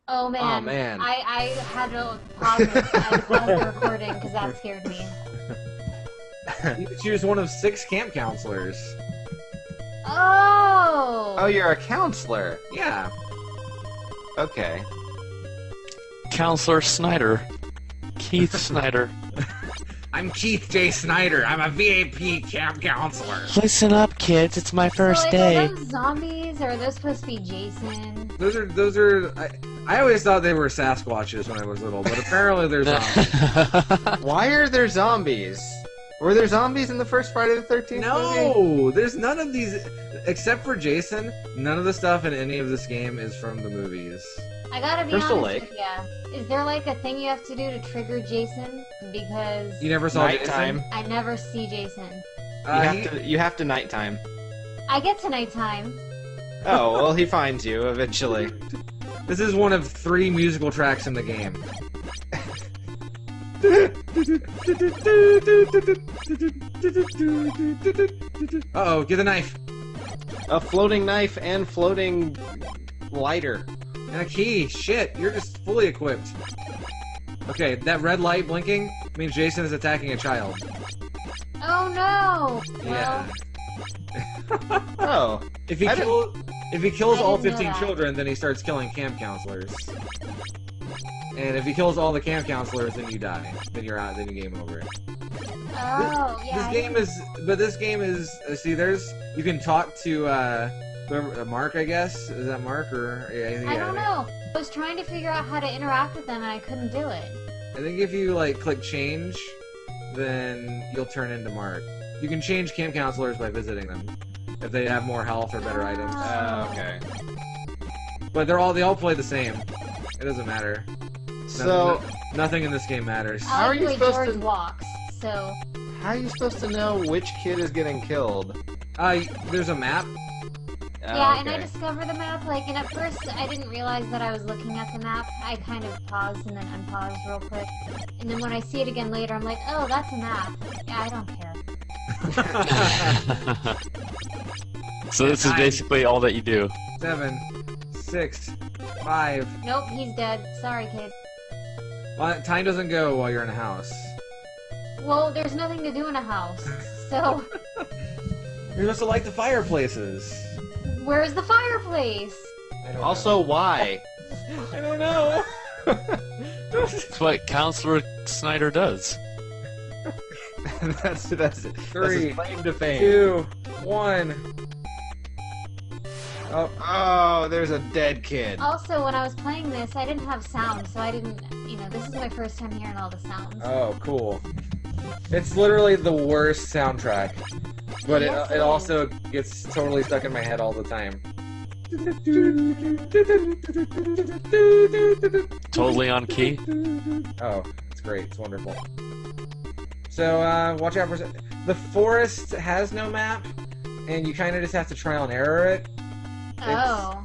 Oh man. Oh, man. I had to pause it. I had to pause the recording because that scared me. You can choose one of 6 camp counselors. Oh. Oh, you're a counselor. Yeah. Okay. Counselor Snyder. Keith Snyder. I'm Keith J. Snyder. I'm a VAP camp counselor. Listen up, kids. It's my first so, day. Are those zombies or are those supposed to be Jason? Those are. I always thought they were Sasquatches when I was little, but apparently they're zombies. Why are there zombies? Were there zombies in the first Friday the 13th movie? No, there's none of these except for Jason. None of the stuff in any of this game is from the movies. I gotta be Crystal honest Lake. with ya. Is there like a thing you have to do to trigger Jason? Because You never saw Nighttime. Jason? I never see Jason. You have to nighttime. I get to nighttime. Oh, well, he finds you eventually. This is one of 3 musical tracks in the game. Uh-oh, get the knife. A floating knife and floating lighter. And a key. Shit, you're just fully equipped. Okay, that red light blinking means Jason is attacking a child. Oh no! Yeah. Oh. If he I kills all didn't know 15 that. children, then he starts killing camp counselors. And if he kills all the camp counselors, then you die. Then you're out. Then you game over. Oh, yeah. This game is. See, you can talk to Mark, I guess. Is that Mark or? Yeah, I don't know. I was trying to figure out how to interact with them and I couldn't do it. I think if you like click change, then you'll turn into Mark. You can change camp counselors by visiting them if they have more health or better items. Okay. But they all play the same. It doesn't matter. So, Nothing in this game matters. How are I you like the way supposed George to- walks, so... how are you supposed to know which kid is getting killed? There's a map. Yeah, and I okay. discovered the map, and at first I didn't realize that I was looking at the map. I kind of paused and then unpaused real quick. And then when I see it again later, I'm like, oh, that's a map. Yeah, I don't care. So this is basically all that you do. 7, 6, 5. Nope, he's dead. Sorry, kid. Well, time doesn't go while you're in a house. Well, there's nothing to do in a house. So, You're supposed to light the fireplaces. where's the fireplace? I don't Also, why? know. I don't know. That's what Counselor Snyder does. That's it. 3, That's his claim to fame. 2, 1. Oh, Oh, there's a dead kid. Also, when I was playing this, I didn't have sound, so I didn't, this is my first time hearing all the sounds. oh, cool. It's literally the worst soundtrack, but Yes, it it also gets totally stuck in my head all the time. Totally on key. Oh, it's great. It's wonderful. So, watch out for... The forest has no map, and you kind of just have to trial and error it. Oh.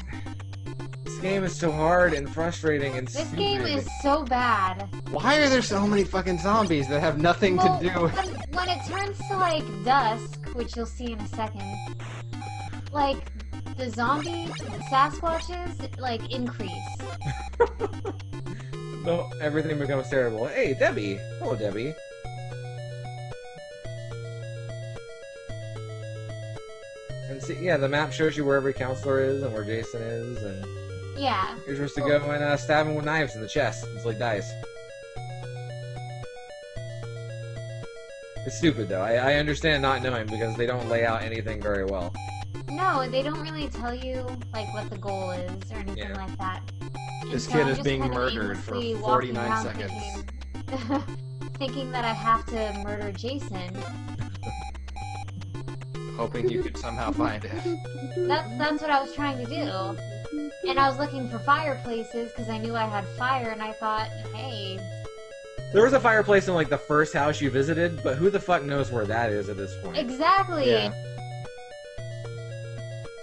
This game is so hard and frustrating and This stupid. game is so bad. Why are there so many fucking zombies that have nothing Well, to do? when it turns to, dusk, which you'll see in a second, the zombie Sasquatches, increase. No, everything becomes terrible. Hey, Debbie! Hello, Debbie. And see, yeah, the map shows you where every counselor is and where Jason is, and Yeah. you're supposed to go and stab him with knives in the chest until he dies. It's stupid, though. I understand not knowing because they don't lay out anything very well. No, they don't really tell you, what the goal is or anything Yeah. like that. And This so kid I'm is just being kind of murdered for aimlessly walking 49 around seconds. thinking that I have to murder Jason. Hoping you could somehow find it. That's what I was trying to do. And I was looking for fireplaces because I knew I had fire, and I thought, hey, There was a fireplace in, the first house you visited, but who the fuck knows where that is at this point? exactly. Yeah.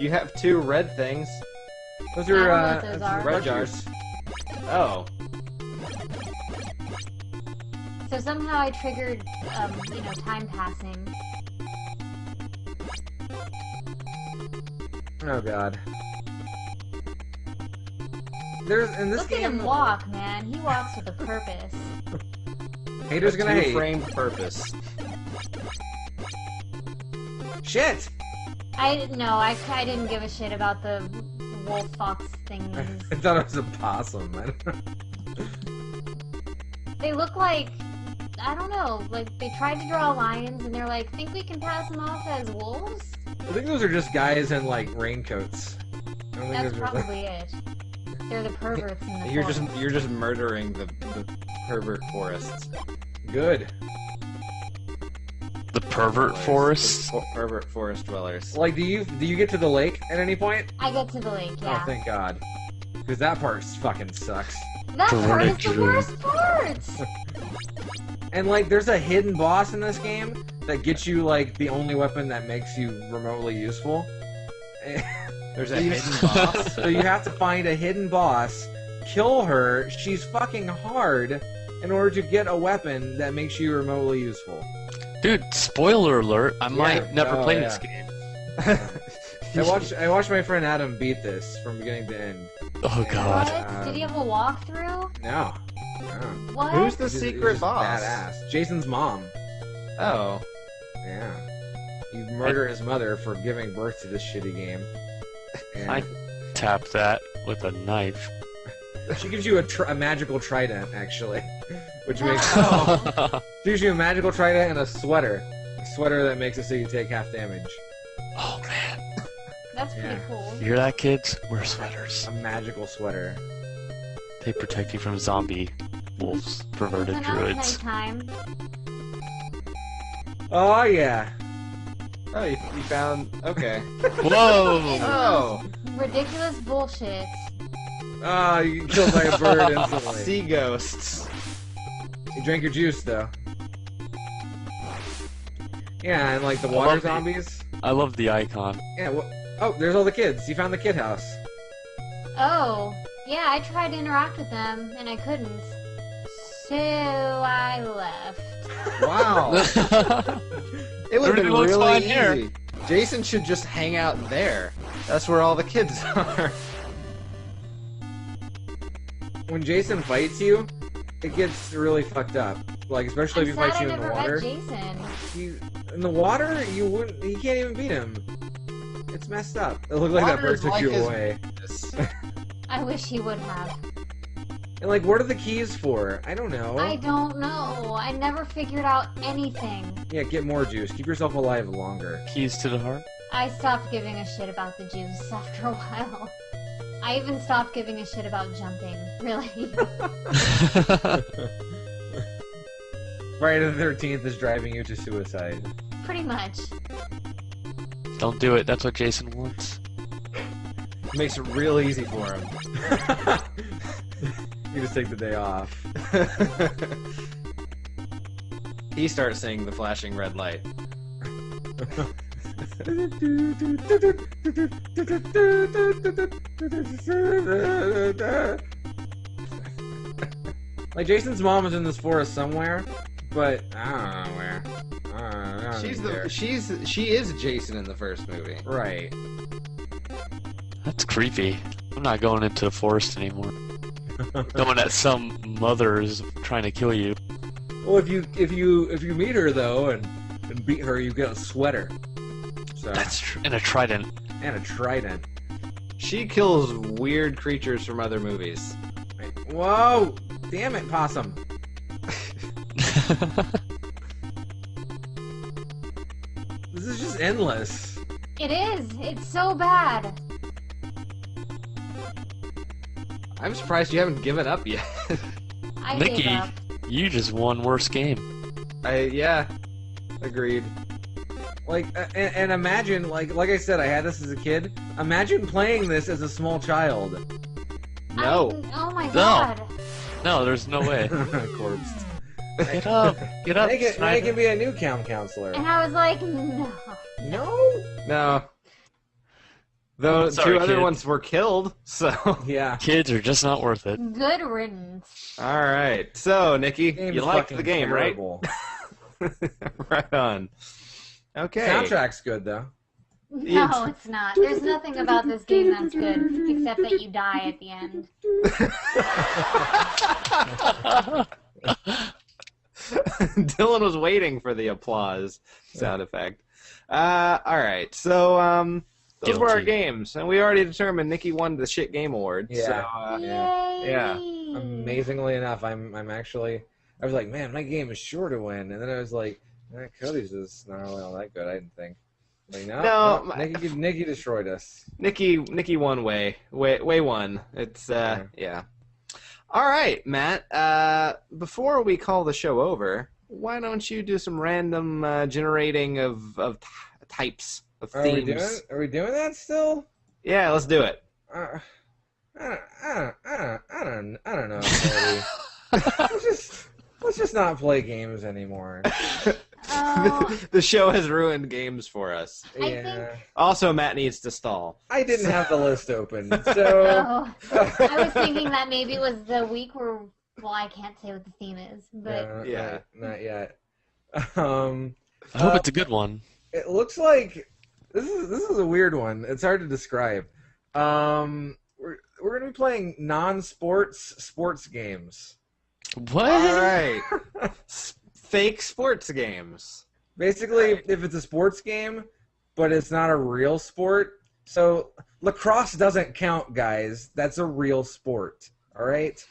You have 2 red things. Those I don't are, know what those are. Red jars. Oh. So somehow I triggered, time passing. Oh god. In this Look game, at him walk, man. He walks with a purpose. haters gonna hate. Framed purpose. Shit! I didn't give a shit about the wolf fox things. I thought it was a possum. I don't know. They look like, I don't know, they tried to draw lions and they're like, think we can pass them off as wolves? I think those are just guys in raincoats. I don't think That's those are, probably it. They're the perverts in the You're forest. just murdering the pervert forests. good. The pervert forest. The pervert forest dwellers. Do you get to the lake at any point? I get to the lake, yeah. Oh, thank God. Because that part fucking sucks. That part is the Perverted. worst part! And there's a hidden boss in this game that gets you the only weapon that makes you remotely useful. There's a hidden boss. So you have to find a hidden boss, kill her. She's fucking hard, in order to get a weapon that makes you remotely useful. Dude, spoiler alert, I might never play yeah. this game. I watched my friend Adam beat this from beginning to end. Oh god. What? Did he have a walkthrough? No. What? Who's the He's secret just boss? Badass. Jason's mom. Oh. Yeah. You murder his mother for giving birth to this shitty game. And I tap that with a knife. she gives you a magical trident, actually. Which makes... She gives you a magical trident and a sweater. A sweater that makes it so you take half damage. Oh man. That's pretty Yeah. cool. You hear that, kids? Wear sweaters. A magical sweater. They protect you from zombie wolves, perverted It's another druids. time. Oh, yeah. Oh, you found... Okay. Whoa! Oh! Ridiculous bullshit. Oh, you get killed by a bird instantly. Sea ghosts. You drank your juice, though. Yeah, and like the I water love the- zombies. I love the icon. Yeah, well... Oh, there's all the kids. You found the kid house. Oh, yeah, I tried to interact with them, and I couldn't. So I left. Wow. It would have been Everything looks really fine easy. here. Jason should just hang out there. That's where all the kids are. When Jason fights you, it gets really fucked up. Like, especially I'm if he sad fights I you in the never water. met Jason. In the water, you wouldn't. You can't even beat him. It's messed up. It looked like that bird Water's took like you his- away. I wish he would have. And like, what are the keys for? I don't know. I don't know. I never figured out anything. Yeah, get more juice. Keep yourself alive longer. Keys to the heart. I stopped giving a shit about the juice after a while. I even stopped giving a shit about jumping. Really. Friday the 13th is driving you to suicide. Pretty much. Don't do it. That's what Jason wants. Makes it real easy for him. You just take the day off. He starts singing the flashing red light. Like, Jason's mom is in this forest somewhere, but I don't know where. I don't She is Jason in the first movie. right. That's creepy. I'm not going into the forest anymore. Knowing that some mother is trying to kill you. Well, if you meet her though and beat her, you get a sweater. So That's true. And a trident. and a trident. She kills weird creatures from other movies. Whoa! Damn it, possum! This is just endless. It is. It's so bad. I'm surprised you haven't given up yet. I Nikki, gave up. you just won worst game. Yeah, agreed. Like, and imagine, like I said, I had this as a kid. Imagine playing this as a small child. No. Oh my god. No, there's no way. Corpse. Get up. Get up. Make it Snyder. be a new counselor. And I was like, no. No. No. Though Sorry, two other kid. ones were killed, so... Yeah. Kids are just not worth it. Good riddance. Alright, so, Nikki, Game's you liked fucking the game, terrible. right? Right on. Okay. Soundtrack's good though. No, it's not. There's nothing about this game that's good, except that you die at the end. Dylan was waiting for the applause sound effect. Alright, so, those were our Guilty. games, and we already determined Nikki won the Shit Game Award. Yeah. So, Yay! yeah. Amazingly enough, I'm actually. I was like, man, my game is sure to win, and then I was like, Cody's is not really all that good. I didn't think. Like, no, Nikki destroyed us. Nikki won way won. It's yeah. All right, Matt. Before we call the show over, why don't you do some random generating of types of themes? Are we doing that still? Yeah, let's do it. I don't know. Cody. let's just not play games anymore. Oh, The show has ruined games for us. I Yeah. think- Also, Matt needs to stall. I didn't have the list open, so oh. I was thinking that maybe it was the week where Well, I can't say what the theme is, but No, Yeah. not yet. I hope it's a good one. It looks like this is a weird one. It's hard to describe. We're gonna be playing sports games. What? All right. Fake sports games. Basically, if it's a sports game, but it's not a real sport. So lacrosse doesn't count, guys. That's a real sport. All right.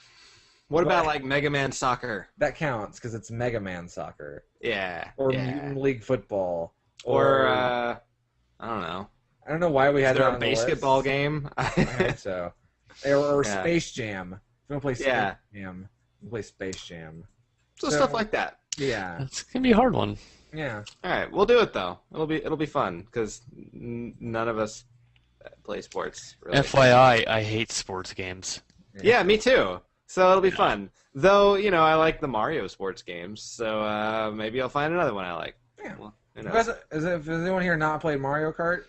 What about like Mega Man Soccer? That counts because it's Mega Man Soccer Yeah. or yeah. Mutant League Football Or I don't know. I don't know why we Is had there that a on the list. basketball game? I hope so. Or Yeah. Space Jam. If you want to play Space Yeah. Jam, you can play Space Jam. So stuff like that. Yeah. It's gonna be a hard one. Yeah. All right, we'll do it though. It'll be fun because none of us play sports. Really. FYI, I hate sports games. Yeah, me too. So it'll be fun. Though I like the Mario sports games, so maybe I'll find another one I like. Yeah. Well, who knows? Has anyone here not played Mario Kart?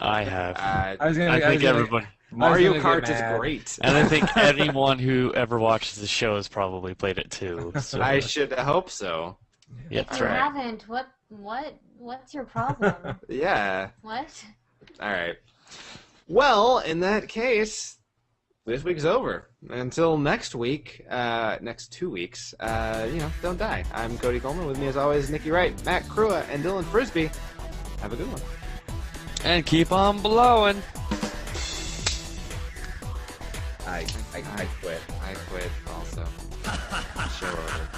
I have. I was gonna. I I was think gonna- everybody. Mario gonna Kart get is mad. great. And I think anyone who ever watches the show has probably played it too. So. I should hope so. Yeah, if that's you right. haven't, what's your problem? Yeah. What? All right. Well, in that case, this week's over. Until next week, next 2 weeks, don't die. I'm Cody Coleman. With me, as always, Nikki Wright, Matt Crua, and Dylan Frisbee. Have a good one. And keep on blowing. I quit. I quit also. Show over.